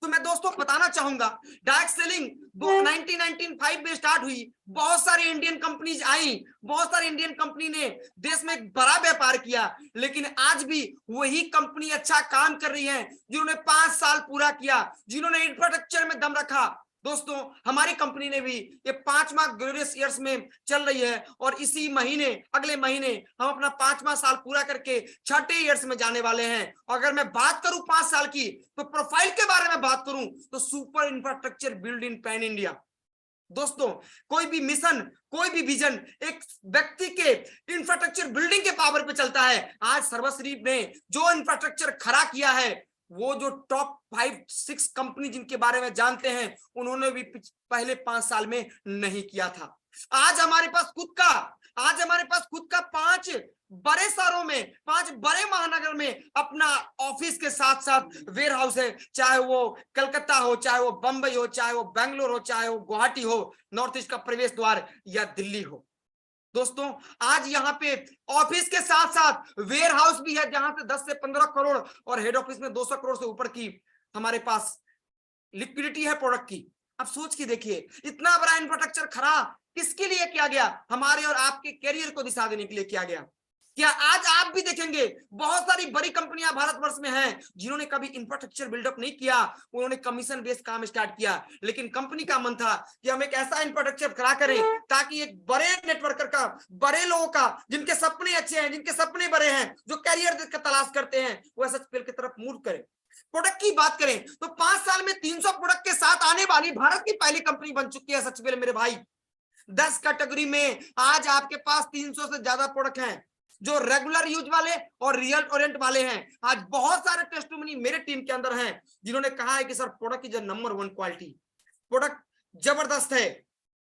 तो मैं दोस्तों बताना चाहूंगा, डायरेक्ट सेलिंग 1995 में स्टार्ट हुई, बहुत सारी इंडियन कंपनीज आई, बहुत सारी इंडियन कंपनी ने देश में एक बड़ा व्यापार किया, लेकिन आज भी वही कंपनी अच्छा काम कर रही है जिन्होंने 5 साल पूरा किया, जिन्होंने इंफ्रास्ट्रक्चर में दम रखा। दोस्तों हमारी कंपनी ने भी ये 5वां ग्लोरियस ईयर्स में चल रही है, और इसी महीने, अगले महीने हम अपना 5वां साल पूरा करके 6ठे ईयर्स में जाने वाले हैं। और अगर मैं बात करूं 5 साल की, तो प्रोफाइल के बारे में बात करूं तो super infrastructure build in pan India. दोस्तों कोई भी मिशन, कोई भी विजन एक व्यक्ति के इंफ्रास्ट्रक्चर बिल्डिंग के पावर पे चलता है। आज सर्वश्री ने जो इंफ्रास्ट्रक्चर खड़ा किया है, वो जो टॉप 5-6 कंपनी जिनके बारे में जानते हैं, उन्होंने भी पहले 5 साल में नहीं किया था। आज हमारे पास खुद का 5 बड़े शहरों में, 5 बड़े महानगर में अपना ऑफिस के साथ साथ वेयर हाउस है, चाहे वो कलकत्ता हो, चाहे वो बंबई हो, चाहे वो बेंगलोर हो, चाहे वो गुवाहाटी हो, नॉर्थ ईस्ट का प्रवेश द्वार, या दिल्ली हो। दोस्तों आज यहाँ पे ऑफिस के साथ साथ वेयर हाउस भी है, जहां से 10 से 15 करोड़ और हेड ऑफिस में 200 करोड़ से ऊपर की हमारे पास लिक्विडिटी है प्रोडक्ट की। अब सोच के देखिए, इतना बड़ा इंफ्रास्ट्रक्चर खड़ा किसके लिए किया गया? हमारे और आपके कैरियर को दिशा देने के लिए किया गया। क्या आज आप भी देखेंगे बहुत सारी बड़ी कंपनियां भारतवर्ष में हैं जिन्होंने कभी इंफ्रास्ट्रक्चर बिल्डअप नहीं किया, उन्होंने कमीशन बेस्ड काम स्टार्ट किया, लेकिन कंपनी का मन था कि हम एक ऐसा इंफ्रास्ट्रक्चर खड़ा करें ताकि एक बड़े नेटवर्कर का, बड़े लोगों का, जिनके सपने अच्छे हैं, जिनके सपने बड़े हैं, जो कैरियर का तलाश करते हैं, वो एसएचपीएल की तरफ मूव करें। प्रोडक्ट की बात करें तो 5 साल में 300 प्रोडक्ट के साथ आने वाली भारत की पहली कंपनी बन चुकी है एसएचपीएल मेरे भाई। 10 कैटेगरी में आज आपके पास 300 से ज्यादा प्रोडक्ट हैं, जो रेगुलर यूज वाले और रियल ओरिएंट वाले हैं। आज बहुत सारे टेस्टिमनी मेरे टीम के अंदर हैं जिन्होंने कहा है कि sir product is number 1 quality, product जबरदस्त है,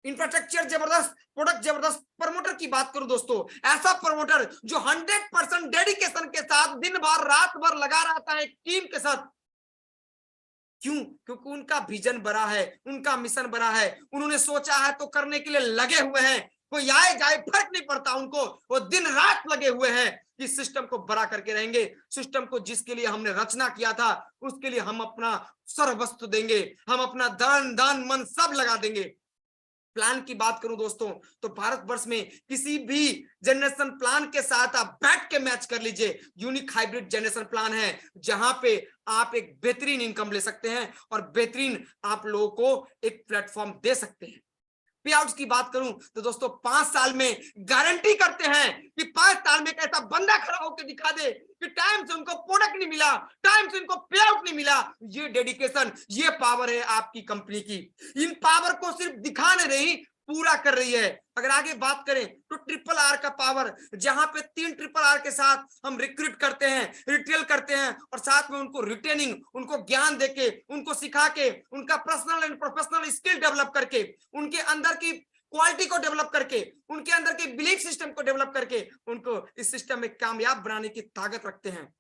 इंफ्रास्ट्रक्चर जबरदस्त, प्रोडक्ट जबरदस्त। प्रमोटर की बात करूं दोस्तों, ऐसा प्रमोटर जो 100% डेडिकेशन के साथ दिन भर रात भर लगा रहता है टीम के साथ। क्यों? क्योंकि उनका विजन बड़ा है, उनका मिशन बड़ा है, उन्होंने सोचा है तो करने के लिए लगे हुए हैं। कोई आए जाए फर्क नहीं पड़ता उनको, वो दिन रात लगे हुए हैं कि सिस्टम को बड़ा करके रहेंगे। सिस्टम को जिसके लिए हमने रचना किया था उसके लिए हम अपना सर्वस्व देंगे, हम अपना दान मन सब लगा देंगे। प्लान की बात करूं दोस्तों तो भारतवर्ष में किसी भी जनरेशन प्लान के साथ आप बैठ के मैच कर लीजिए। यूनिक हाइब्रिड जनरेशन प्लान है जहां पे आप एक बेहतरीन इनकम ले सकते हैं और बेहतरीन आप लोगों को एक प्लेटफॉर्म दे सकते हैं। पे आउट्स की बात करूं तो दोस्तों 5 साल में गारंटी करते हैं कि 5 साल में एक ऐसा बंदा खड़ा होकर दिखा दे कि टाइम से उनको प्रोडक्ट नहीं मिला, टाइम से उनको पे आउट नहीं मिला। ये डेडिकेशन, ये पावर है आपकी कंपनी की। इन पावर को सिर्फ दिखाने नहीं, पूरा कर रही है। अगर आगे बात करें तो ट्रिपल आर का पावर, जहां पे 3 ट्रिपल आर के साथ हम रिक्रूट करते हैं, रिटेल करते हैं और साथ में उनको रिटेनिंग, उनको ज्ञान देके, उनको सिखा के, उनका personal and professional skill develop करके, उनके अंदर की क्वालिटी को डेवलप करके, उनके अंदर के बिलीफ सिस्टम को डेवलप करके उनको इस सिस्टम में कामयाब बनाने की ताकत रखते हैं।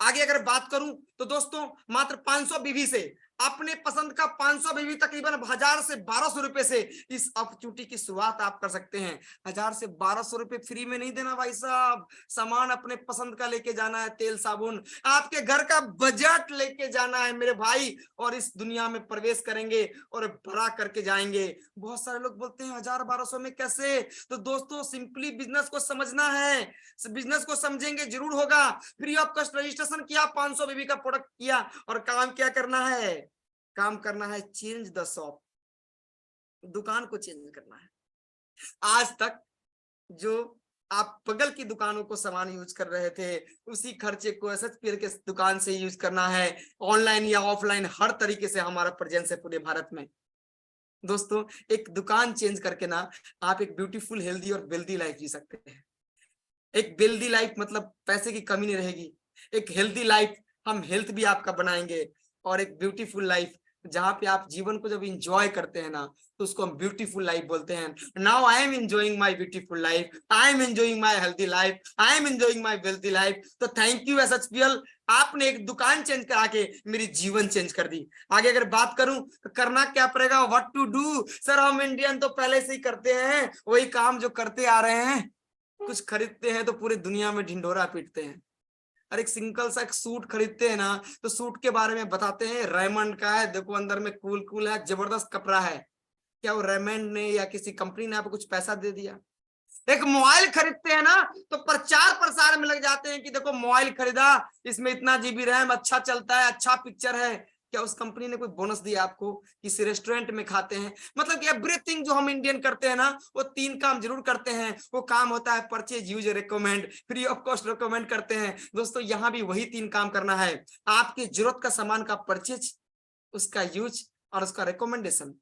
आगे अगर बात करूं तो दोस्तों मात्र 500 बीवी से, अपने पसंद का 500 बीवी तकरीबन 1000 से 1200 रुपए से इस अपॉर्चुनिटी की शुरुआत आप कर सकते हैं। 1000 से 1200 रुपए फ्री में नहीं देना भाई साहब, सामान अपने पसंद का लेके जाना है, तेल साबुन, आपके घर का बजट लेके जाना है मेरे भाई, और इस दुनिया में प्रवेश करेंगे और बड़ा करके जाएंगे। बहुत सारे लोग बोलते हैं 1000-1200 में कैसे, तो दोस्तों सिंपली बिजनेस को समझना है, बिजनेस को समझेंगे जरूर होगा। फ्री ऑफ कॉस्ट रजिस्ट्रेशन किया, 500 बीबी का प्रोडक्ट किया और काम क्या करना है, काम करना है चेंज द शॉप, दुकान को चेंज करना है। आज तक जो आप बगल की दुकानों को सामान यूज कर रहे थे उसी खर्चे को एसएचपीएल के दुकान से यूज करना है। ऑनलाइन या ऑफलाइन हर तरीके से हमारा प्रेजेंस है पूरे भारत में। दोस्तों एक दुकान चेंज करके ना आप एक ब्यूटीफुल, हेल्दी और वेल्दी लाइफ जी सकते हैं। एक वेल्दी लाइफ मतलब पैसे की कमी नहीं रहेगी, एक हेल्दी लाइफ हम हेल्थ भी आपका बनाएंगे, और एक ब्यूटीफुल लाइफ जहां पे आप जीवन को जब इंजॉय करते हैं ना तो उसको हम ब्यूटीफुल लाइफ बोलते हैं। Now I am enjoying my beautiful life, I am enjoying my healthy life, I am enjoying my wealthy life. तो थैंक यू एसएचपीएल, आपने एक दुकान चेंज करा के मेरी जीवन चेंज कर दी। आगे अगर बात करूं तो करना क्या पड़ेगा, व्हाट टू डू। सर हम इंडियन तो पहले से ही करते हैं वही काम जो करते आ रहे हैं, कुछ खरीदते हैं तो पूरी दुनिया में ढिंढोरा पीटते हैं। और एक सिंगल सा एक सूट खरीदते हैं ना तो सूट के बारे में बताते हैं रेमंड का है, देखो अंदर में कूल है, जबरदस्त कपड़ा है। क्या वो रेमंड ने या किसी कंपनी ने आपको कुछ पैसा दे दिया? एक मोबाइल खरीदते हैं ना तो प्रचार प्रसार में लग जाते हैं कि देखो मोबाइल खरीदा, इसमें इतना जीबी रैम, अच्छा चलता है, अच्छा पिक्चर है। क्या उस कंपनी ने कोई बोनस दिया आपको? किसी रेस्टोरेंट में खाते हैं। मतलब कि एवरीथिंग जो हम इंडियन करते हैं ना वो 3 काम जरूर करते हैं। वो काम होता है purchase, use, recommend, free of cost recommend करते हैं। दोस्तों यहाँ भी वही 3 काम करना है, आपकी जरूरत का सामान का परचेज, उसका यूज और उसका रिकमेंडेशन।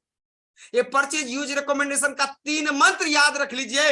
ये परचेज, यूज, रिकमेंडेशन का 3 मंत्र याद रख लीजिए।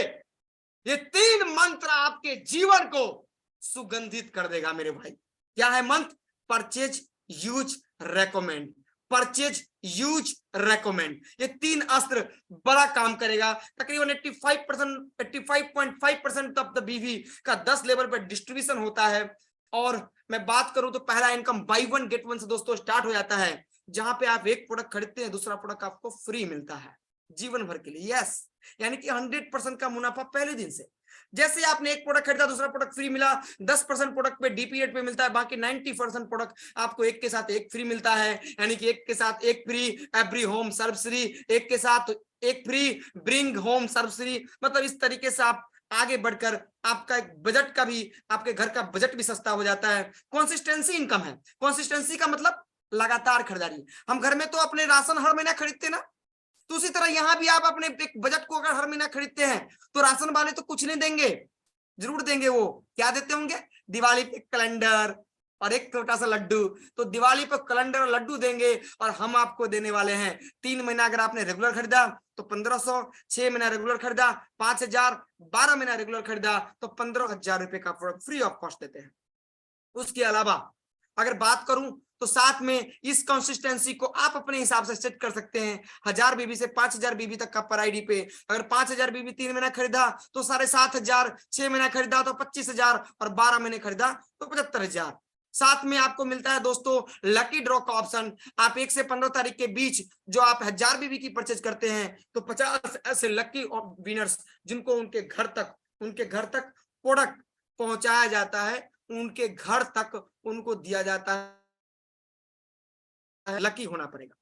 ये 3 मंत्र आपके जीवन को सुगंधित कर देगा मेरे भाई। क्या है मंत्र? Purchase, use, recommend, purchase, use, recommend. ये 3 अस्त्र बड़ा काम करेगा। तकरीबन 85.5% ऑफ द बीवी का 10 लेवल पर डिस्ट्रीब्यूशन होता है। और मैं बात करूं तो पहला इनकम बाय 1 गेट 1 से दोस्तों स्टार्ट हो जाता है, जहां पे आप एक प्रोडक्ट खरीदते हैं दूसरा प्रोडक्ट आपको फ्री मिलता है जीवन भर के लिए। यस, यानी कि 100% का मुनाफा पहले दिन से। जैसे आपने एक प्रोडक्ट खरीदा दूसरा प्रोडक्ट फ्री मिला, 10% प्रोडक्ट पे डीपी रेट पे मिलता है, बाकी 90% प्रोडक्ट आपको एक के साथ एक फ्री मिलता है। यानी कि एक के साथ एक फ्री, एवरी होम सर्व फ्री, एक के साथ एक फ्री, ब्रिंग होम सर्व फ्री। मतलब इस तरीके से आप आगे बढ़कर आपका एक बजट का भी, आपके घर का बजट भी सस्ता हो जाता है। कंसिस्टेंसी इनकम है। कंसिस्टेंसी का मतलब लगातार खरीदारी। हम घर में तो अपने राशन हर महीना खरीदते ना, तो उसी तरह यहां भी आप अपने एक बजट को अगर हर महीना खरीदते हैं तो राशन वाले तो कुछ नहीं देंगे, जरूर देंगे। वो क्या देते होंगे? दिवाली पे कैलेंडर और एक छोटा सा लड्डू। तो दिवाली पे कैलेंडर और लड्डू देंगे और हम आपको देने वाले हैं 3 महीना अगर आपने रेगुलर खरीदा तो 1500, 6 महीना रेगुलर खरीदा 5000, 12 महीना रेगुलर खरीदा तो 15,000 रुपए का प्रोडक्ट फ्री ऑफ कॉस्ट देते हैं। उसके अलावा अगर बात करूं तो साथ में इस कंसिस्टेंसी को आप अपने हिसाब से सेट कर सकते हैं। 1000 बीबी से 5000 बीबी तक का पर आईडी पे। अगर 5000 बीबी 3 महीना खरीदा तो 7500, 6 महीना खरीदा तो 25,000 और 12 महीने खरीदा तो 75,000। साथ में आपको मिलता है दोस्तों लकी ड्रॉ का ऑप्शन। आप 1 से 15 तारीख के बीच जो आप 1000 बीबी की परचेज करते हैं तो 50 ऐसे लकी विनर्स जिनको उनके घर तक प्रोडक्ट पहुंचाया जाता है, उनके घर तक उनको दिया जाता है। लकी होना पड़ेगा,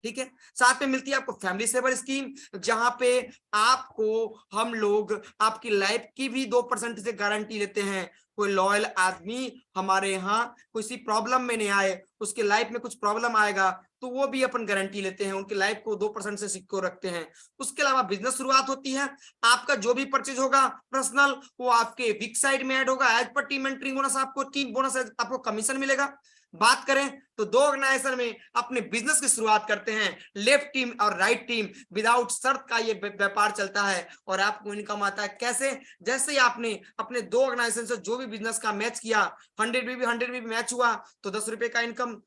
ठीक है। साथ में मिलती है आपको फैमिली सेवर स्कीम, जहां पे आपको हम लोग आपकी लाइफ की भी 2% से गारंटी देते हैं। कोई लॉयल आदमी हमारे यहाँ किसी प्रॉब्लम में नहीं आए, उसके लाइफ में कुछ प्रॉब्लम आएगा तो वो भी अपन गारंटी लेते हैं, उनकी लाइफ को 2% से सिक्योर रखते हैं। उसके अलावा बिजनेस शुरुआत होती है, आपका जो भी परचेज होगा पर्सनल वो आपके वीक साइड में ऐड होगा। As per team entry bonus आपको 3 बोनस आपको कमीशन मिलेगा। बात करें तो 2 ऑर्गेनाइजेशन में अपने बिजनेस की शुरुआत करते हैं, लेफ्ट टीम और राइट टीम। विदाउट शर्त का ये व्यापार चलता है और आपको इनकम आता है। कैसे? जैसे ही आपने अपने 2 ऑर्गेनाइजेशन से जो भी बिजनेस का मैच किया, 100 बीबी मैच हुआ तो 10 रुपए का इनकम,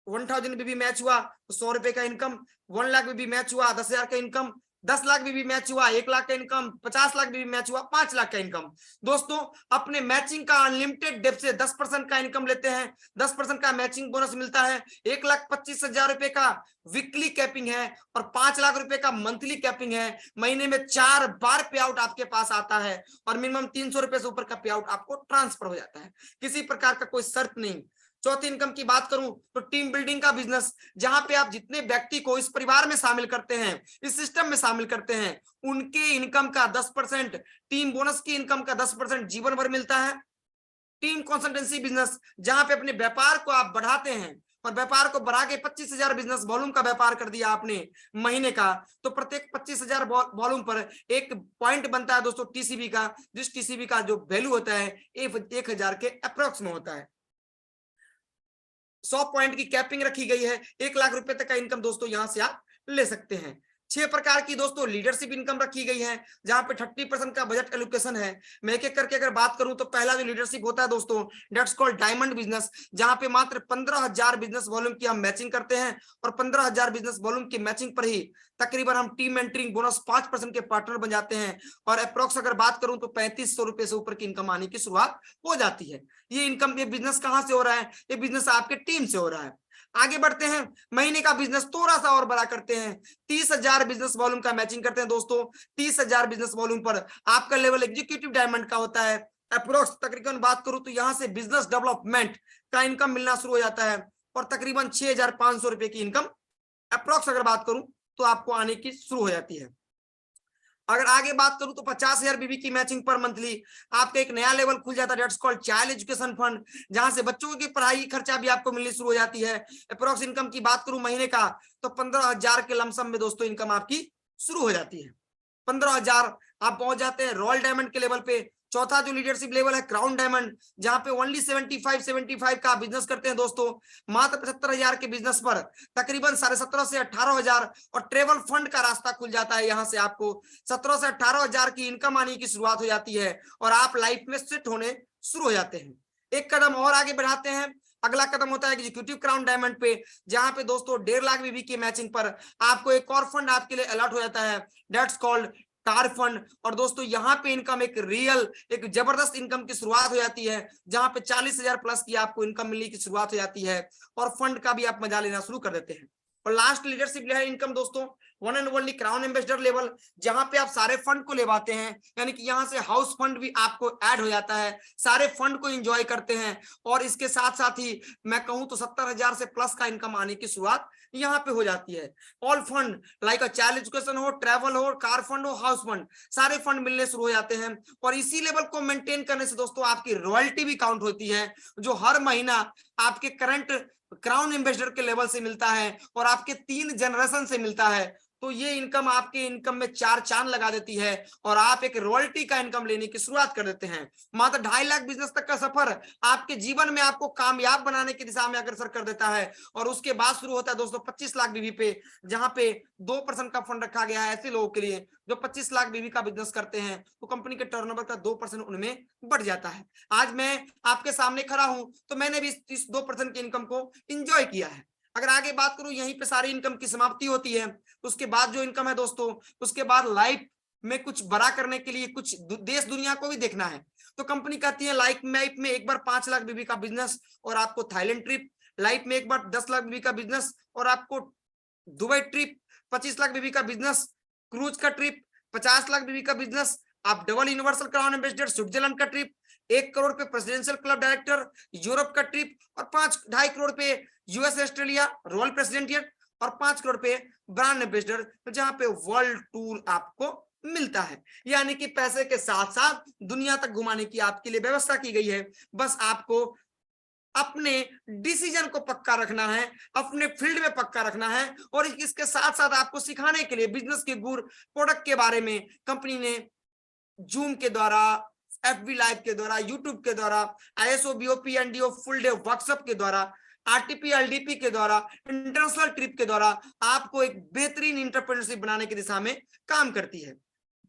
1000 बीबी मैच हुआ तो 100 रुपए का इनकम, 1 लाख बीबी मैच हुआ 10,000 का इनकम, 10 लाख बीबी मैच हुआ 1 लाख का इनकम, 50 लाख बीबी मैच हुआ 5 लाख का इनकम। दोस्तों अपने मैचिंग का अनलिमिटेड डेप्थ से 10% का इनकम लेते हैं, 10% का मैचिंग बोनस मिलता है। 1,25,000 रुपए का वीकली कैपिंग है और 5 लाख रुपए का मंथली कैपिंग है। महीने में 4 बार पे आउट आपके पास आता है और मिनिमम 300 रुपए से ऊपर का पे आउट आपको ट्रांसफर हो जाता है, किसी प्रकार का कोई शर्त नहीं। चौथी इनकम की बात करूं तो टीम बिल्डिंग का बिजनेस, जहां पे आप जितने व्यक्ति को इस परिवार में शामिल करते हैं, इस सिस्टम में शामिल करते हैं, उनके इनकम का 10%, टीम बोनस की इनकम का 10% जीवन भर मिलता है। टीम कंसल्टेंसी बिजनेस, जहां पे अपने व्यापार को आप बढ़ाते हैं और व्यापार को बढ़ा के 25,000 बिजनेस वॉल्यूम का व्यापार कर दिया आपने महीने का, तो प्रत्येक 25,000 वॉल्यूम पर एक पॉइंट बनता है दोस्तों टीसीबी का, जिस टीसीबी का जो वैल्यू होता है 1,000 के अप्रोक्स में होता है। 100 पॉइंट की कैपिंग रखी गई है, 1 लाख रुपए तक का इनकम दोस्तों यहां से आप ले सकते हैं। 6 प्रकार की दोस्तों लीडरशिप इनकम रखी गई है, जहां पे 30% का बजट एलोकेशन है। मैं एक एक करके अगर बात करूं तो पहला जो लीडरशिप होता है दोस्तों, दैट्स कॉल्ड डायमंड बिजनेस, जहां पे मात्र 15,000 बिजनेस वॉल्यूम की हम मैचिंग करते हैं और 15,000 बिजनेस वॉल्यूम की मैचिंग पर ही तकरीबन हम टीम एंट्रिंग बोनस 5% के पार्टनर बन जाते हैं और अप्रोक्स अगर बात करूं तो 3500 रुपए से ऊपर की इनकम आने की शुरुआत हो जाती है। ये इनकम, ये बिजनेस कहां से हो रहा है? ये बिजनेस आपके टीम से हो रहा है। आगे बढ़ते हैं, महीने का बिजनेस थोड़ा सा और बड़ा करते हैं, 30,000 बिजनेस वॉल्यूम का मैचिंग करते हैं दोस्तों। 30,000 बिजनेस वॉल्यूम पर आपका लेवल एग्जीक्यूटिव डायमंड का होता है। अप्रोक्स तकरीबन बात करूं तो यहां से बिजनेस डेवलपमेंट का इनकम मिलना शुरू हो जाता है और तकरीबन 6,500 रुपए की इनकम अप्रोक्स अगर बात करूं तो आपको आने की शुरू हो जाती है। अगर आगे बात करूं तो 50,000 बीबी की मैचिंग पर मंथली आपका एक नया लेवल खुल जाता है, that's called child education fund, जहां से बच्चों की पढ़ाई खर्चा भी आपको मिलनी शुरू हो जाती है। अप्रोक्स इनकम की बात करूं महीने का तो 15,000 के लमसम में दोस्तों इनकम आपकी शुरू हो जाती है। 15,000 आप पहुंच जाते हैं रॉयल डायमंड के लेवल पे। चौथा जो लीडरशिप लेवल है क्राउन डायमंड, जहां पे ओनली 75 का बिजनेस करते हैं दोस्तों। मात्र 75,000 के बिजनेस पर तकरीबन 17,500 से 18,000 और ट्रेवल फंड का रास्ता खुल जाता है। यहां से आपको 17 से 18,000 की इनकम आने की शुरुआत हो जाती है और आप लाइफ में सेट होने शुरू हो जाते हैं। एक कदम और आगे बढ़ाते हैं, अगला कदम होता है एग्जीक्यूटिव क्राउन डायमंड पे, जहां पे दोस्तों 1.5 लाख बीबी की मैचिंग पर आपको एक और फंड आपके लिए अलर्ट हो जाता है, दैट्स कॉल्ड कार फंड। और दोस्तों यहाँ पे इनकम एक जबरदस्त इनकम की शुरुआत हो जाती है, जहां पे 40,000 प्लस की आपको इनकम मिलने की शुरुआत हो जाती है और फंड का भी आप मजा लेना शुरू कर देते हैं। और लास्ट लीडरशिप लेवल इनकम दोस्तों one and only crown ambassador level, जहां पे आप सारे फंड को लेवाते हैं, यानी कि यहां से हाउस फंड भी आपको ऐड हो जाता है, सारे फंड को एंजॉय करते हैं और इसके साथ साथ ही मैं कहूं तो 70,000 से प्लस का इनकम आने की शुरुआत यहाँ पे हो जाती है। All fund like child education हो, ट्रैवल हो, कार फंड हो, हाउस फंड, सारे फंड मिलने शुरू हो जाते हैं और इसी लेवल को मेंटेन करने से दोस्तों आपकी रॉयल्टी भी काउंट होती है, जो हर महीना आपके करंट क्राउन एम्बेसडर के लेवल से मिलता है और आपके 3 जनरेशन से मिलता है। तो ये इनकम आपके इनकम में 4 चांद लगा देती है और आप एक रॉयल्टी का इनकम लेने की शुरुआत कर देते हैं। मात्र 2.5 लाख बिजनेस तक का सफर आपके जीवन में आपको कामयाब बनाने की दिशा में अग्रसर कर देता है और उसके बाद शुरू होता है दोस्तों 25 लाख बीबी पे, जहां पे 2% का फंड रखा गया है ऐसे लोगों के लिए जो 25 लाख बीबी का बिजनेस करते हैं, तो कंपनी के टर्नओवर का 2% उनमें बढ़ जाता है। आज मैं आपके सामने खड़ा हूं तो मैंने भी इस 2% की इनकम को इंजॉय किया है। अगर आगे बात करूं, यहीं पे सारी इनकम की समाप्ति होती है। उसके बाद जो इनकम है दोस्तों, उसके बाद लाइफ में कुछ बड़ा करने के लिए कुछ देश दुनिया को भी देखना है, तो कंपनी कहती है लाइफ में एक बार 5 लाख बीबी का बिजनेस और आपको थाईलैंड ट्रिप, लाइफ में एक बार 10 लाख बीबी का बिजनेस और आपको दुबई ट्रिप, 25 लाख बीबी का बिजनेस क्रूज का ट्रिप, 50 लाख बीबी का बिजनेस, आप double universal crown ambassador Switzerland का ट्रिप, 1 करोड़ पे प्रेसिडेंशियल क्लब डायरेक्टर यूरोप का ट्रिप, और 5.5 करोड़ पे यूएस ऑस्ट्रेलिया रॉयल प्रेसिडेंटियल, और 5 करोड़ पे ब्रांड एम्बेसडर जहां पे वर्ल्ड टूर आपको मिलता है। यानी कि पैसे के साथ साथ दुनिया तक घुमाने की आपके लिए व्यवस्था की गई है। बस आपको अपने डिसीजन को पक्का रखना है, अपने फील्ड में पक्का रखना है, और इसके साथ साथ आपको सिखाने के लिए बिजनेस के गुर प्रोडक्ट के बारे में कंपनी ने जूम के द्वारा, एफबी लाइव के द्वारा, यूट्यूब के द्वारा, ISO BOP NDO full day workshop के द्वारा, आरटीपी एलडीपी के द्वारा, इंटरनेशनल ट्रिप के द्वारा आपको एक बेहतरीन इंटरप्रेन्योरशिप बनाने की दिशा में काम करती है।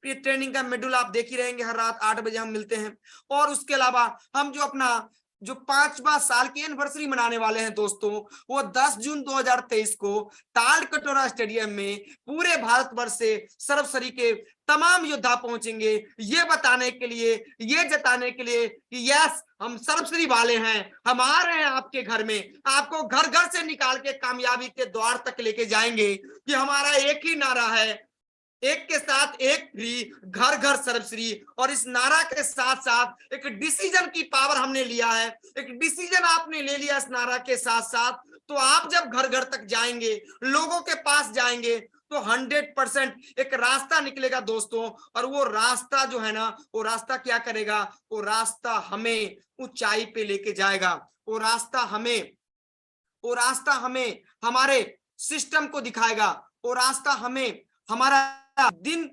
ये ट्रेनिंग का शेड्यूल आप देख ही रहेंगे, हर रात 8 बजे हम मिलते हैं। और उसके अलावा हम जो अपना जो 5वां साल की एनिवर्सरी मनाने वाले हैं दोस्तों, वो 10 जून 2023 को ताल कटोरा स्टेडियम में पूरे भारतवर्ष से सर्वसरी के तमाम योद्धा पहुंचेंगे, ये बताने के लिए, ये जताने के लिए कि यस हम सर्वश्री वाले हैं, हम आ रहे हैं आपके घर में, आपको घर घर से निकाल के कामयाबी के द्वार तक लेके जाएंगे। कि हमारा एक ही नारा है, एक के साथ एक फ्री, घर घर सर्वश्री। और इस नारा के साथ साथ एक डिसीजन की पावर हमने लिया है, एक डिसीजन आपने ले लिया इस नारा के साथ साथ। तो आप जब घर घर तक जाएंगे, लोगों के पास जाएंगे, तो 100% एक रास्ता निकलेगा दोस्तों। और वो रास्ता जो है ना, वो रास्ता क्या करेगा, वो रास्ता हमें ऊंचाई पे लेके जाएगा। वो रास्ता हमें हमारे सिस्टम को दिखाएगा। वो रास्ता हमें हमारा दिन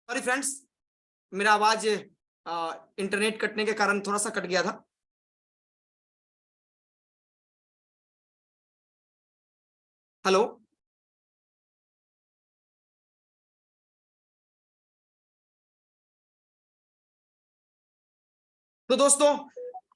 सॉरी फ्रेंड्स, मेरा आवाज इंटरनेट कटने के कारण थोड़ा सा कट गया था। हेलो, तो दोस्तों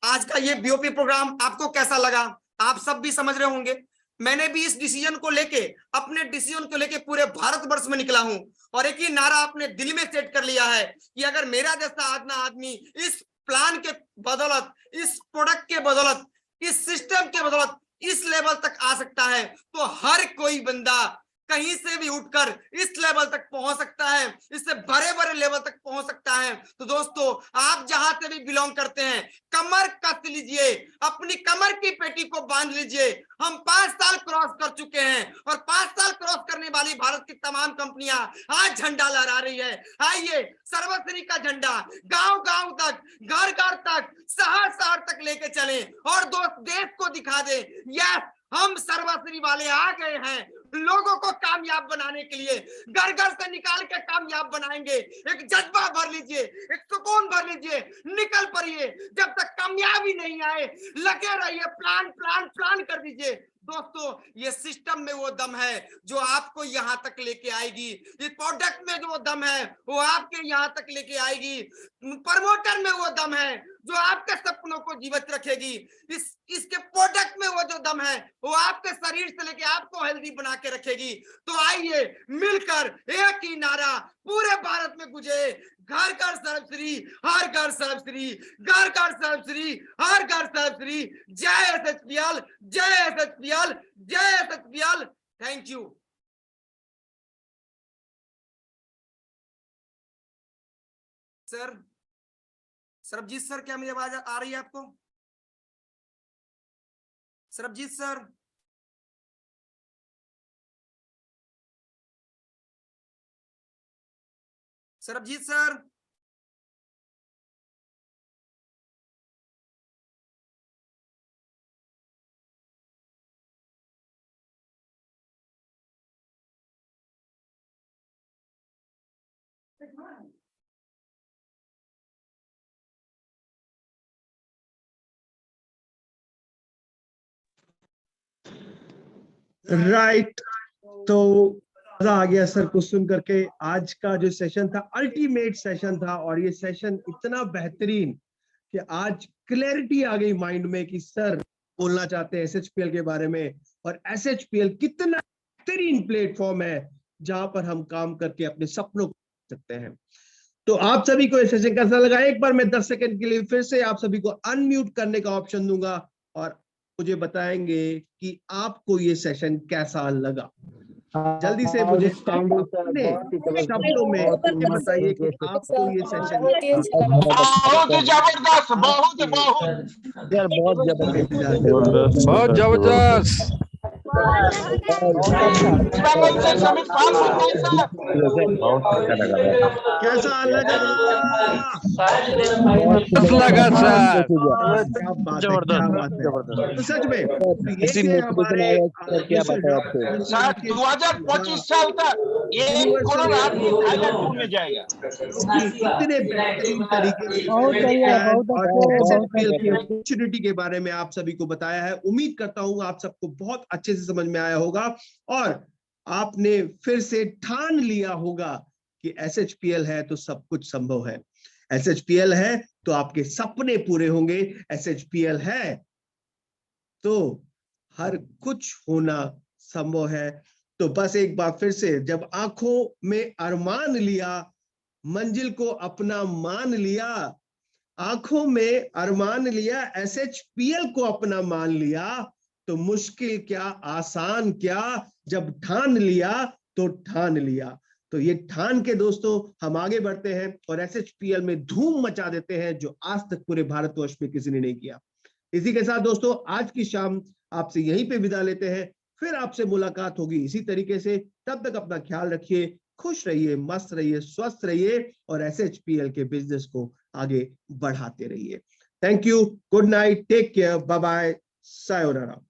आज का ये बीओपी प्रोग्राम आपको कैसा लगा? आप सब भी समझ रहे होंगे, मैंने भी इस डिसीजन को लेके, अपने डिसीजन को लेके पूरे भारतवर्ष में निकला हूं। और एक ही नारा अपने दिल में सेट कर लिया है कि अगर मेरा जैसा आदमी इस प्लान के बदौलत, इस प्रोडक्ट के बदौलत, इस सिस्टम के बदौलत इस लेवल तक आ सकता है, तो हर कोई बंदा कहीं से भी उठकर इस लेवल तक पहुंच सकता है, इससे बड़े बड़े लेवल तक पहुंच सकता है। तो दोस्तों आप जहां से भी बिलोंग करते हैं, कमर कस लीजिए, अपनी कमर की पेटी को बांध लीजिए। हम 5 साल क्रॉस कर चुके हैं, और 5 साल क्रॉस करने वाली भारत की तमाम कंपनियां आज झंडा लहरा रही है। आइए सर्वश्री का झंडा गांव गांव तक, घर घर तक, शहर शहर तक लेके चले, और देश को दिखा दे यस हम सर्वश्री वाले आ गए हैं। लोगों को कामयाब बनाने के लिए घर घर से निकाल के कामयाब बनाएंगे। एक जज्बा भर लीजिए, एक सुकून भर लीजिए, निकल पड़िए। जब तक कामयाबी नहीं आए लगे रहिए, प्लान प्लान प्लान कर दीजिए। दोस्तों ये सिस्टम में वो दम है जो आपको यहां तक लेके आएगी, इस प्रोडक्ट में जो दम है वो आपके यहां तक लेके आएगी, प्रमोटर में वो दम है जो आपके सपनों को जीवित रखेगी, इसके प्रोडक्ट में वो जो दम है वो आपके शरीर से लेके आपको हेल्दी बना के रखेगी। तो आइए मिलकर एक ही नारा पूरे भारत में गुजे, घर घर सर्वश्री, हर घर सर्वश्री, घर घर सर्वश्री, हर घर सर्वश्री। जय एसएचपीएल, जय एसएचपीएल, जय SHPL. Thank you sir. Sarabjit sir, क्या मेरी आवाज आ रही है आपको? Sarabjit sir, Sarabjit sir, right. तो मजा आ गया सर को सुन करके। आज का जो सेशन था अल्टीमेट सेशन था, और ये सेशन इतना बेहतरीन कि आज क्लैरिटी आ गई माइंड में कि सर बोलना चाहते हैं एसएचपीएल के बारे में, और एसएचपीएल कितना बेहतरीन प्लेटफॉर्म है जहां पर हम काम करके अपने सपनों को सकते हैं। तो आप सभी को ये सेशन कैसा लगा, एक बार मैं 10 सेकंड के लिए फिर से आप सभी को अनम्यूट करने का ऑप्शन दूंगा और मुझे बताएंगे कि आपको ये सेशन कैसा लगा। जल्दी से मुझे अपने शब्दों में बताइए कि आपको ये सेशन बहुत जबरदस्त, बहुत बहुत यार बहुत जबरदस्त। बहुत जबरदस्त। समित पाल बताइए सर। बहुत अच्छा लगा। कैसा लगा? लगा सर। क्या बात है, क्या बात है। तो सच में ये थे हमारे सर 2025 साल तक एक करोड़ आदमी थाईलैंड घूमने जाएगा। इतने बेहतरीन तरीके से अपॉर्चुनिटी के बारे में आप सभी को बताया है। उम्मीद करता हूं आप सबको बहुत अच्छे से समझ में आया होगा और आपने फिर से ठान लिया होगा कि एसएचपीएल है तो सब कुछ संभव है। एसएचपीएल है तो आपके सपने पूरे होंगे। एसएचपीएल है तो हर कुछ होना संभव है। तो बस एक बार फिर से, जब आंखों में अरमान लिया, मंजिल को अपना मान लिया, आंखों में अरमान लिया, एसएचपीएल को अपना मान लिया, तो मुश्किल क्या आसान क्या, जब ठान लिया तो ठान लिया। तो ये ठान के दोस्तों हम आगे बढ़ते हैं और एसएचपीएल में धूम मचा देते हैं जो आज तक पूरे भारतवर्ष में किसी ने नहीं किया। इसी के साथ दोस्तों आज की शाम आपसे यहीं पे विदा लेते हैं। फिर आपसे मुलाकात होगी इसी तरीके से। तब तक अपना ख्याल रखिए, खुश रहिए, मस्त रहिए, स्वस्थ रहिए और एसएचपीएल के बिजनेस को आगे बढ़ाते रहिए। Thank you, good night, take care, bye bye, sayonara.